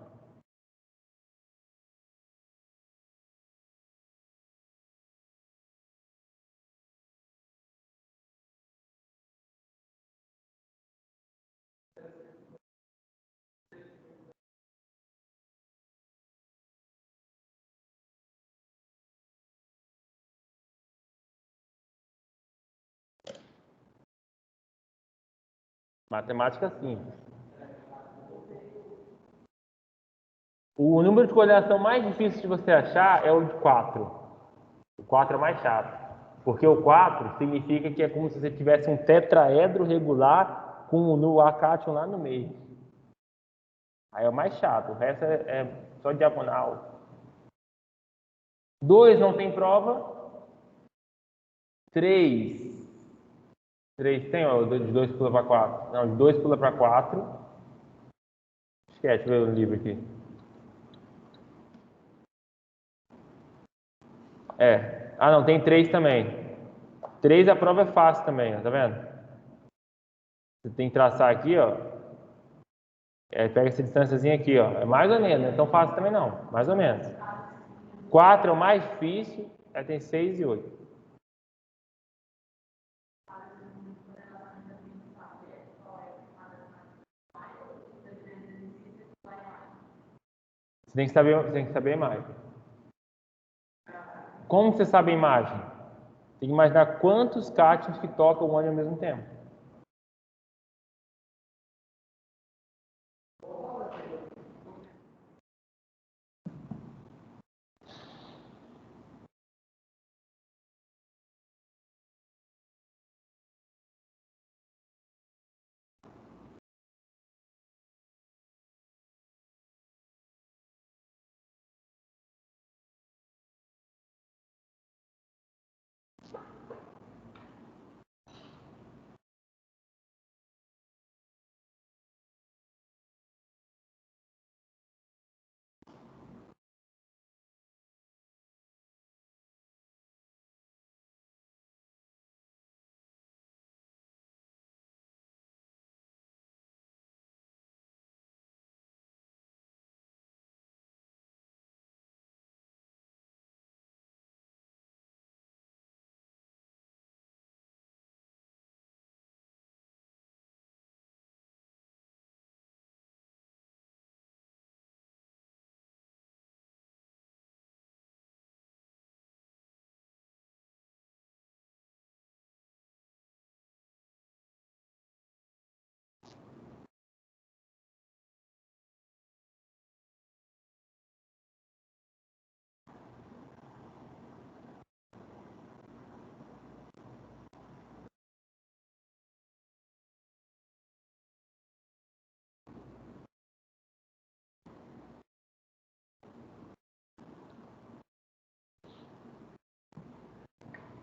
Matemática simples. O número de coordenação mais difícil de você achar é o de 4. O 4 é mais chato. Porque o 4 significa que é como se você tivesse um tetraedro regular com o cátion lá no meio. Aí é o mais chato. O resto é só diagonal. 2 não tem prova. 3. 3 tem, ó, de 2 pula para 4. Não, de 2 pula para 4. Esquece, deixa eu ver o livro aqui. É. Ah, não, tem 3 também. 3 a prova é fácil também, ó, tá vendo? Você tem que traçar aqui, ó. Pega essa distânciazinha aqui, ó. É mais ou menos, não é tão fácil também não. Mais ou menos. 4 é o mais difícil, aí tem 6 e 8. Você tem que saber a imagem. Como você sabe a imagem? Tem que imaginar quantos cátions que tocam o ânion ao mesmo tempo.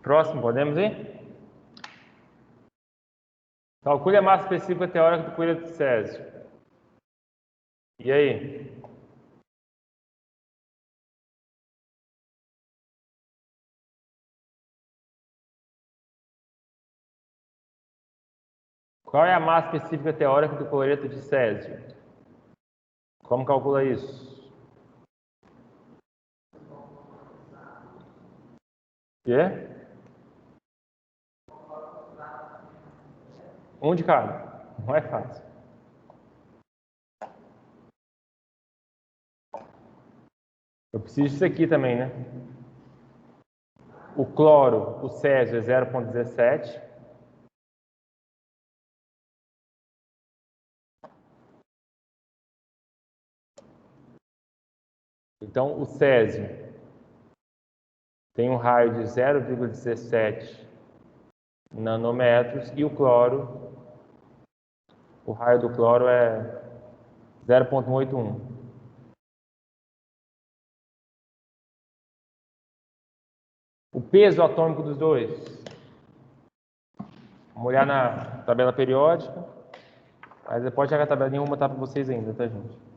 Próximo, podemos ir? Calcule a massa específica teórica do cloreto de césio. E aí? Qual é a massa específica teórica do cloreto de césio? Como calcula isso? Quê? Um de cada. Não é fácil. Eu preciso disso aqui também, né? O cloro, o césio é 0,17. Então, o césio tem um raio de 0,17 nanômetros e o cloro, o raio do cloro é 0,181. O peso atômico dos dois. Vamos olhar na tabela periódica. Mas pode chegar a tabela nenhuma, tá para vocês ainda, tá, gente?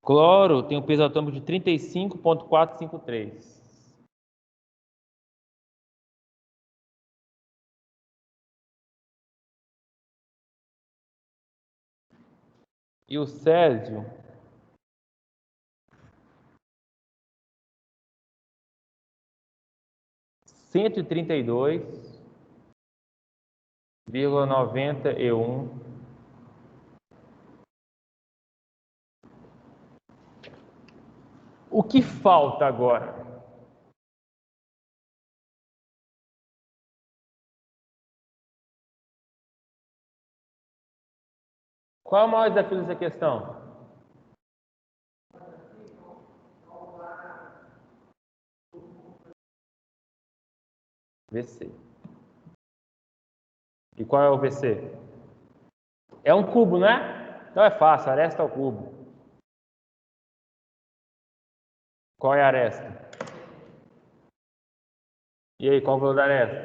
Cloro tem um peso atômico de 35,453. E o césio cento e 132,91. O que falta agora? Qual é o maior desafio dessa questão? VC. E qual é o VC? É um cubo, não é? Então é fácil, aresta ao cubo. Qual é a aresta? E aí, qual é o valor da aresta?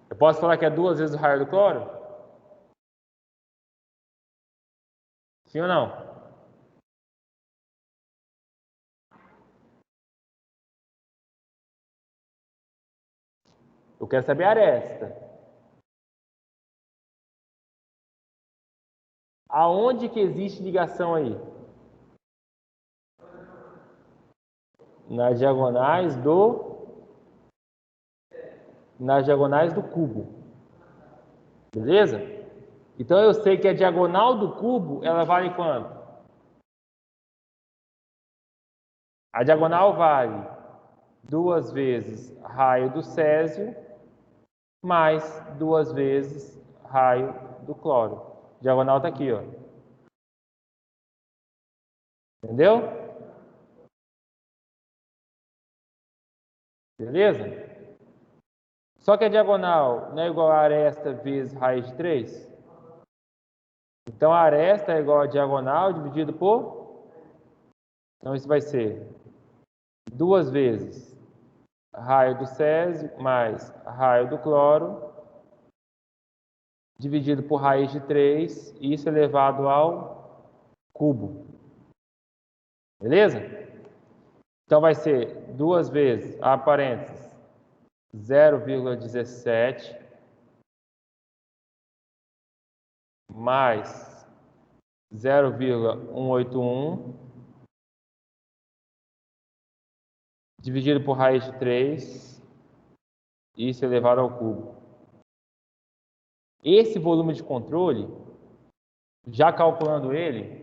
Eu posso falar que é 2 vezes o raio do cloro? Sim ou não? Eu quero saber a aresta. Aonde que existe ligação aí? Nas diagonais do cubo. Beleza? Então eu sei que a diagonal do cubo, ela vale quanto? A diagonal vale 2 vezes raio do césio mais 2 vezes raio do cloro. A diagonal está aqui, ó. Entendeu? Beleza? Só que a diagonal não é igual a aresta vezes raiz de 3? Então a aresta é igual a diagonal dividido por... Então isso vai ser 2 vezes raio do césio mais raio do cloro dividido por raiz de 3, isso elevado ao cubo. Beleza? Então vai ser 2 vezes, parênteses, 0,17 mais 0,181 dividido por raiz de 3, isso elevado ao cubo. Esse volume de controle, já calculando ele,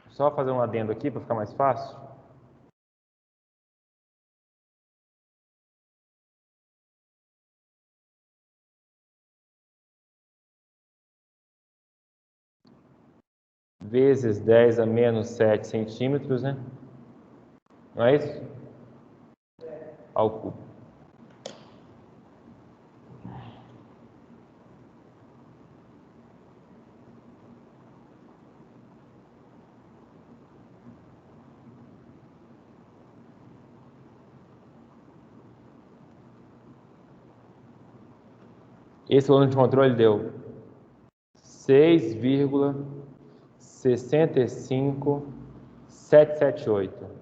só fazer um adendo aqui para ficar mais fácil. Vezes 10 a menos 7 centímetros, né? Não é isso? Ao cubo. Esse volume de controle deu 6,65778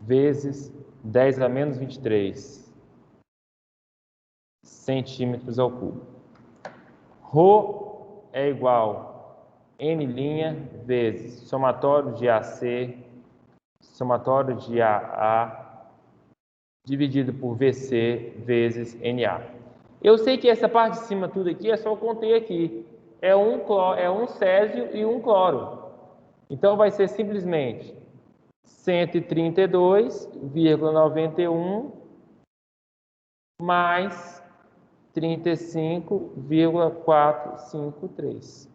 vezes 10 a menos 23 centímetros ao cubo. Rho é igual a N' vezes somatório de AC, somatório de AA, dividido por VC vezes NA. Eu sei que essa parte de cima tudo aqui é só eu contei aqui. É um césio e um cloro. Então vai ser simplesmente 132,91 mais 35,453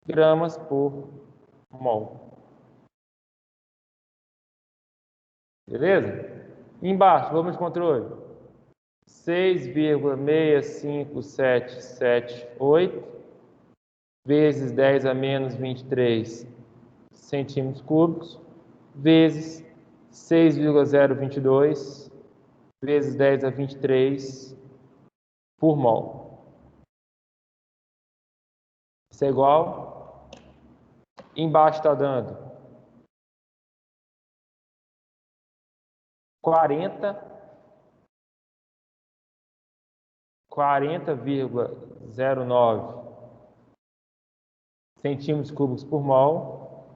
gramas por mol. Beleza? Embaixo, vamos de controle. 6,65778 vezes 10 a menos 23 centímetros cúbicos vezes 6,022 vezes 10 a 23 por mol. Isso é igual. Embaixo está dando 40,09 centímetros cúbicos por mol.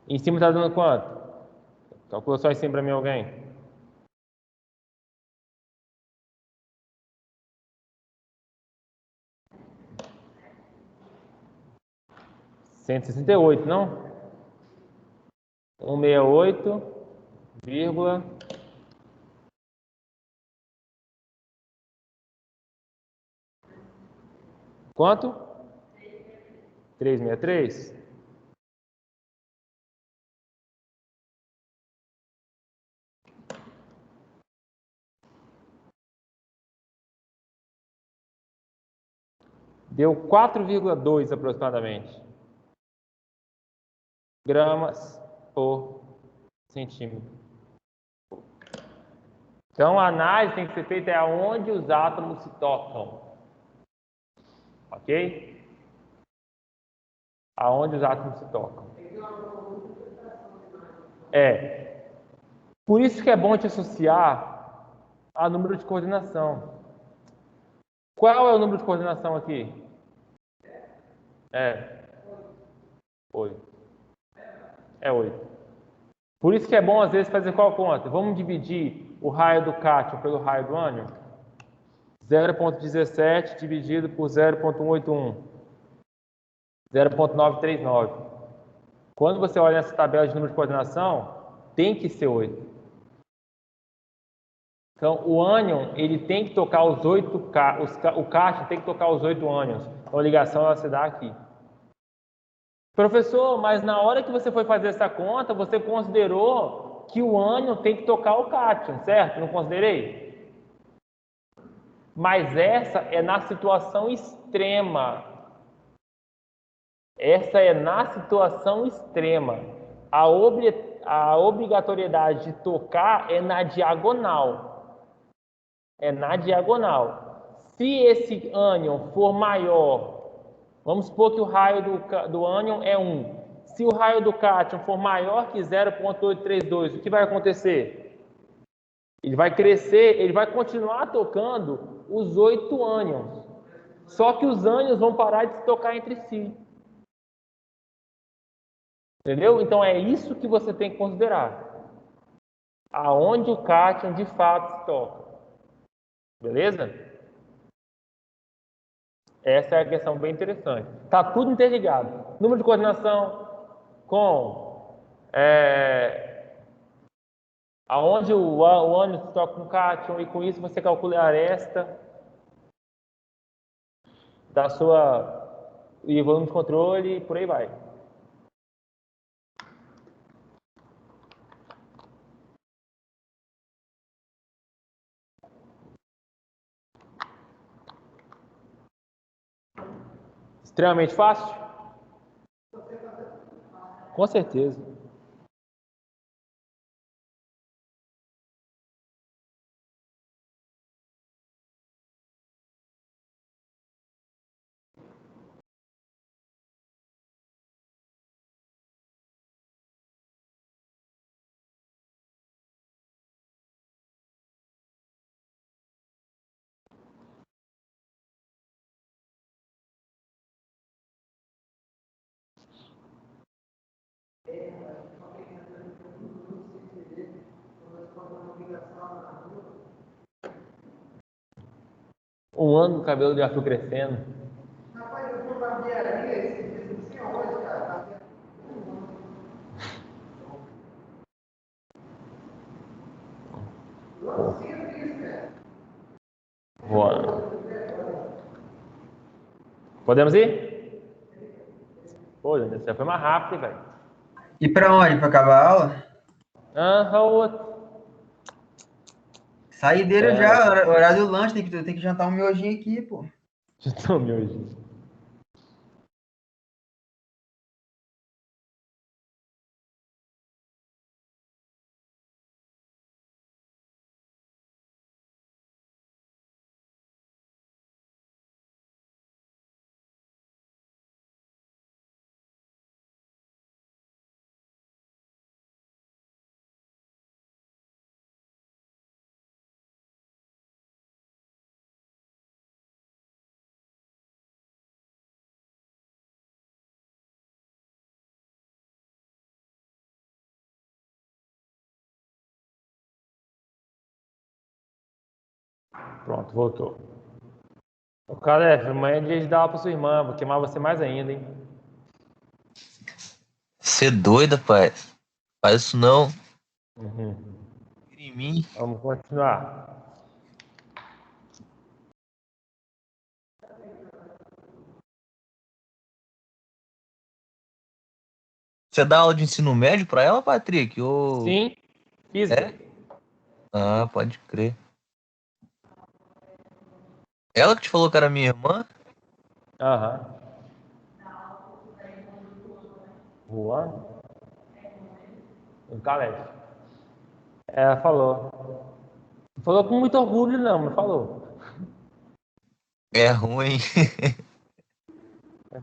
Em cima está dando quanto? Calcula só em cima para mim alguém. 168, não? 168, vírgula. Quanto? 363? Deu 4,2 aproximadamente gramas por centímetro. Então, a análise tem que ser feita aonde os átomos se tocam. Ok? Aonde os átomos se tocam. Por isso que é bom te associar a número de coordenação. Qual é o número de coordenação aqui? 8. É 8. Por isso que é bom, às vezes, fazer qual conta? Vamos dividir o raio do cátion pelo raio do ânion? 0,17 dividido por 0,181. 0,939. Quando você olha essa tabela de número de coordenação, tem que ser 8. Então, o ânion, ele tem que tocar os 8, o cátion tem que tocar os 8 ânions. Então, a ligação ela se dá aqui. Professor, mas na hora que você foi fazer essa conta, você considerou que o ânion tem que tocar o cátion, certo? Não considerei? Mas essa é na situação extrema. Essa é na situação extrema. A obrigatoriedade de tocar é na diagonal. É na diagonal. Se esse ânion for maior, vamos supor que o raio do ânion é 1. Se o raio do cátion for maior que 0,832, o que vai acontecer? Ele vai crescer, ele vai continuar tocando os 8 ânions. Só que os ânions vão parar de se tocar entre si. Entendeu? Então é isso que você tem que considerar. Aonde o cátion de fato se toca. Beleza? Essa é a questão bem interessante. Está tudo interligado. Número de coordenação com aonde o ânion se toca com o cátion, e com isso você calcula a aresta da sua e volume de controle e por aí vai. Extremamente fácil? Com certeza. Um ano do cabelo de Arthur crescendo. Rapaz, eu fui barbearia esse dia, não sei onde, cara. Boa. Podemos ir? Pô, Júnior, você foi mais rápido, velho. E pra onde? Pra acabar a aula? Ah, outro. Saideira É, já, horário do lanche, tem que jantar um miojinho aqui, pô. já tô meu hoje. Pronto, voltou. O cara, amanhã é dia de dar aula pra sua irmã, vou queimar você mais ainda, hein? Você é doida, pai? Faz isso não. Uhum. Em mim. Vamos continuar. Você dá aula de ensino médio pra ela, Patrick? Sim, física. É? Ah, pode crer. Ela que te falou que era minha irmã? Aham. Voando? No colégio. Ela falou. Não falou com muito orgulho, não, mas falou. É ruim.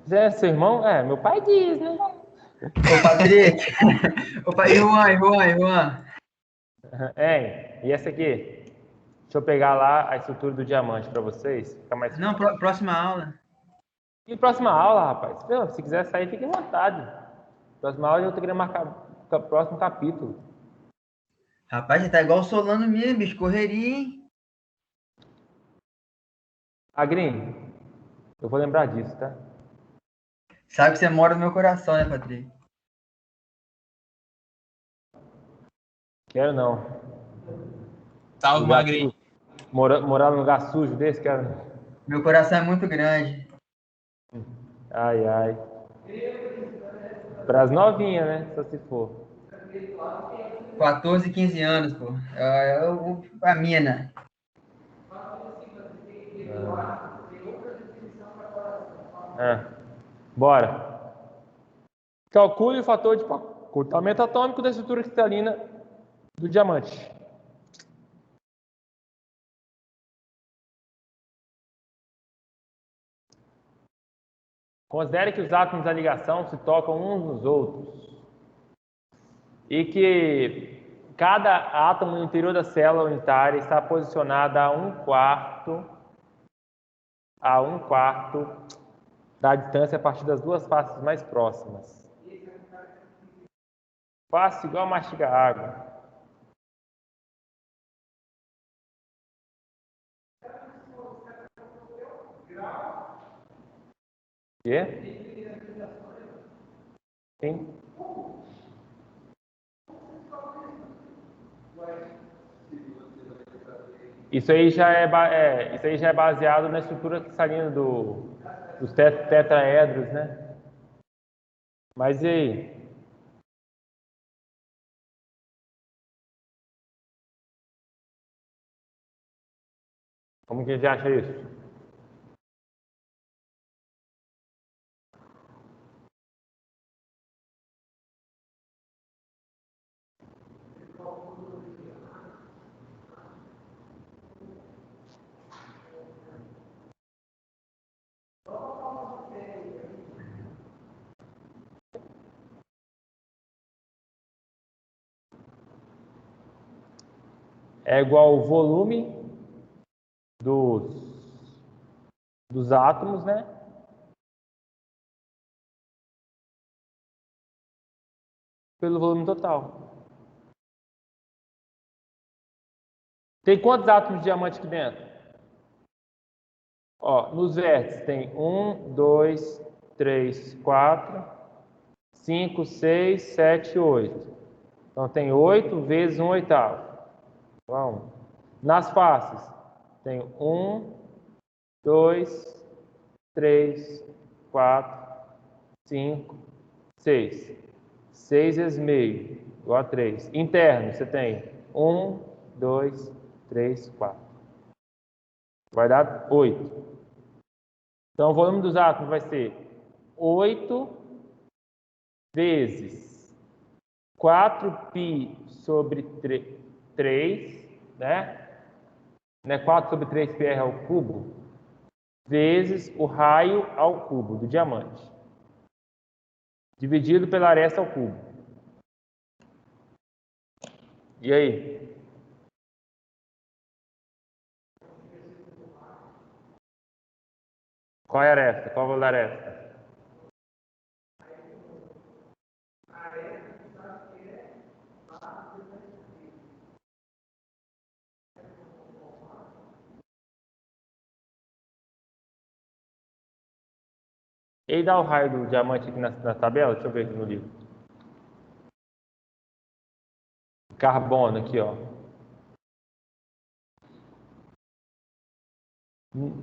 É seu irmão? É, meu pai diz, né? Ô, Patrick. Opa, Ivan. É, e essa aqui? Deixa eu pegar lá a estrutura do diamante para vocês. Fica mais Não, fácil. próxima aula. E próxima aula, rapaz? Meu, se quiser sair, fique à vontade. Próxima aula eu tô querendo marcar o próximo capítulo. Rapaz, você tá igual o Solano mesmo, bicho, correria, hein? Agrinho, eu vou lembrar disso, tá? Sabe que você mora no meu coração, né, Patrick? Quero não. Salve, Lugar magrinho. sujo. Morar num lugar sujo desse, quero não. Meu coração é muito grande. Ai, ai. Pras novinhas, né? Só se for. 14, 15 anos, pô. A mina. É. Bora. Calcule o fator de ocultamento atômico da estrutura cristalina do diamante. Considere que os átomos da ligação se tocam uns nos outros e que cada átomo no interior da célula unitária está posicionado a um quarto da distância a partir das duas faces mais próximas. Faça igual mastigar água. Quê? Sim. Isso aí já é baseado na estrutura cristalina dos tetraedros, né? Mas e aí? Como que a gente acha isso? É igual ao volume dos, dos átomos, né? Pelo volume total. Tem quantos átomos de diamante aqui dentro? Ó, nos vértices tem 1, 2, 3, 4, 5, 6, 7, 8. Então tem 8 vezes 1 oitavo. Vamos. Nas faces, tem 1, 2, 3, 4, 5, 6. 6 vezes meio, igual a 3. Interno, você tem 1, 2, 3, 4. Vai dar 8. Então, o volume dos átomos vai ser 8 vezes 4π sobre 3, né? 4 sobre 3πr ao cubo, vezes o raio ao cubo do diamante, dividido pela aresta ao cubo. E aí? Qual é a aresta? Qual é o valor da aresta? Ele dá o raio do diamante aqui na tabela? Deixa eu ver aqui no livro. Carbono aqui, ó.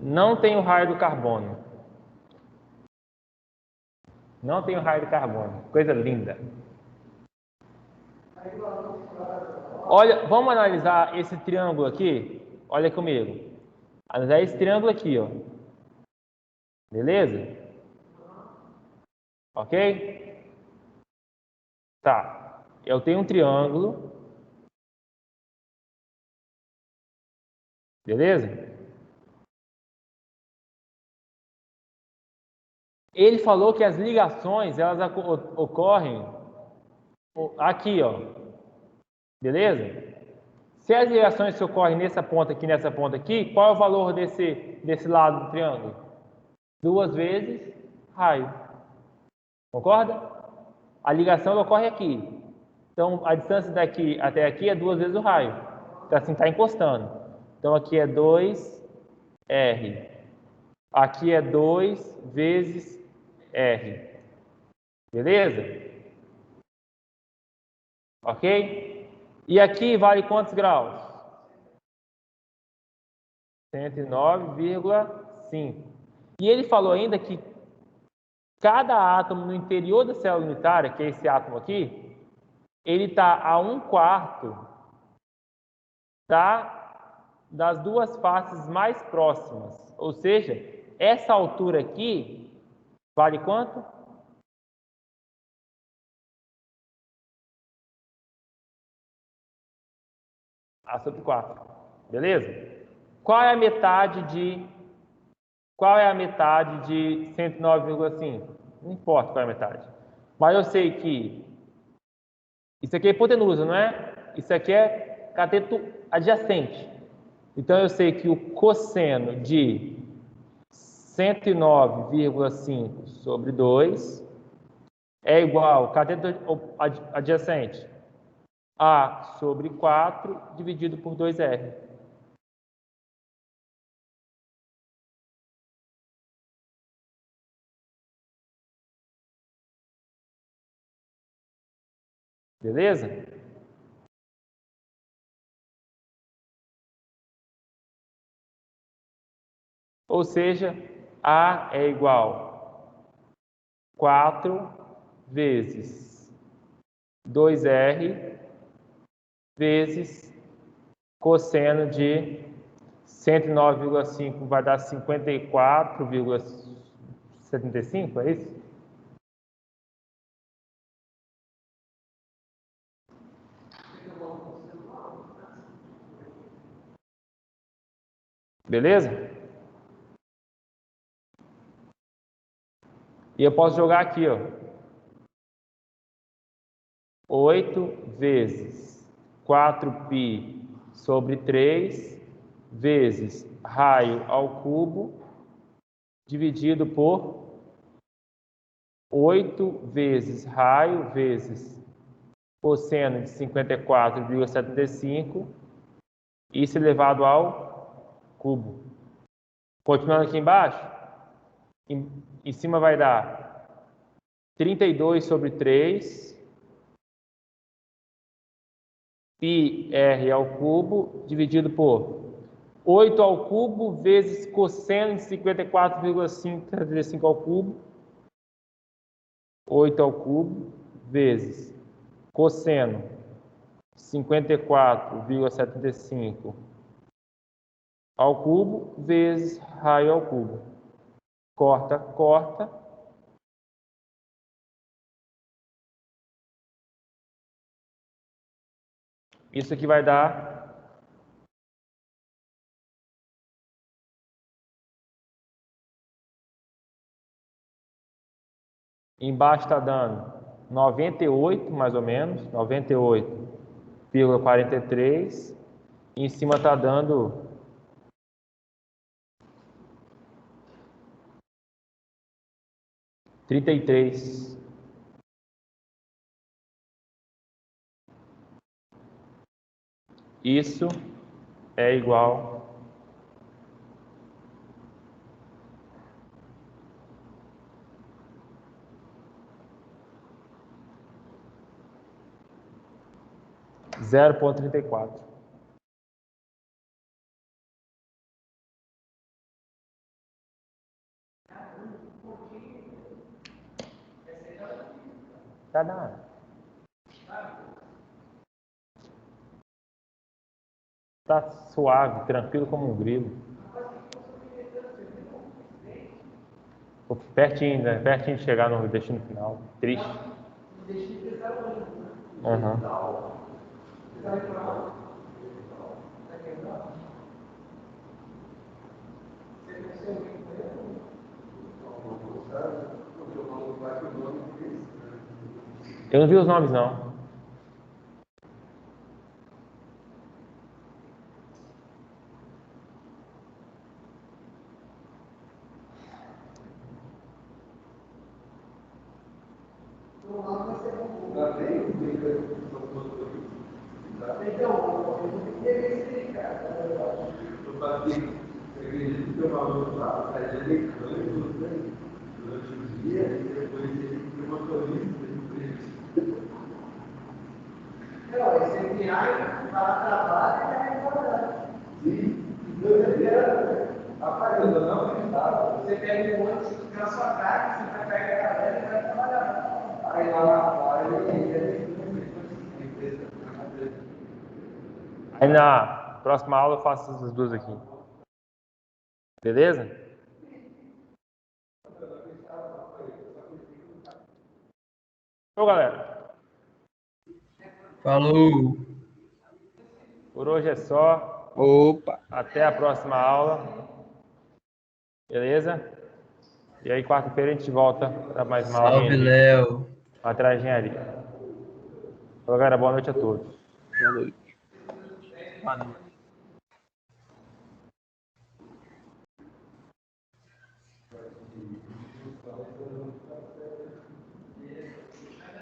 Não tem o raio do carbono. Não tem o raio do carbono. Coisa linda. Olha, vamos analisar esse triângulo aqui? Olha comigo. Analisar esse triângulo aqui, ó. Beleza? Ok? Tá. Eu tenho um triângulo. Beleza? Ele falou que as ligações, elas ocorrem aqui, ó. Beleza? Se as ligações ocorrem nessa ponta aqui, qual é o valor desse lado do triângulo? 2 vezes raio. Concorda? A ligação ocorre aqui. Então, a distância daqui até aqui é 2 vezes o raio. Então, assim, está encostando. Então, aqui é 2R. Aqui é 2 vezes R. Beleza? Ok? E aqui vale quantos graus? 109,5. E ele falou ainda que cada átomo no interior da célula unitária, que é esse átomo aqui, ele está a 1/4 das duas faces mais próximas. Ou seja, essa altura aqui vale quanto? A sobre 4. Beleza? Qual é a metade de 109,5? Não importa qual é a metade. Mas eu sei que isso aqui é hipotenusa, não é? Isso aqui é cateto adjacente. Então eu sei que o cosseno de 109,5 sobre 2 é igual ao cateto adjacente A sobre 4 dividido por 2R. Beleza? Ou seja, A é igual a 4 vezes 2R vezes cosseno de 109,5 vai dar 54,75, é isso? Beleza? E eu posso jogar aqui, ó. 8 vezes 4π sobre 3 vezes raio ao cubo dividido por 8 vezes raio vezes cosseno de 54,75, isso elevado ao cubo. Continuando aqui embaixo, em cima vai dar 32 sobre 3 πr ao cubo dividido por 8 ao cubo vezes cosseno de 54,5 ao cubo. 8 ao cubo vezes cosseno 54,75 ao cubo vezes raio ao cubo. Corta, corta. Isso aqui vai dar embaixo está dando 98, mais ou menos, 98,43. Em cima está dando 33. Isso é igual a 0,34. Tá nada. Tá suave, tranquilo como um grilo. Pertinho, né? Pertinho de chegar no destino final. Triste. Uhum. Eu não vi os nomes, não. Você pega um ônibus na sua casa, você vai pegar a galera e vai trabalhar. Aí lá Aí na próxima aula eu faço essas duas aqui. Beleza? Então, galera. Falou. Por hoje é só. Opa. Até a próxima aula. Beleza? E aí, quarta-feira a gente volta para mais uma Salve, aulinha de Léo. material de engenharia. Então, galera, boa noite a todos. Boa noite. Valeu.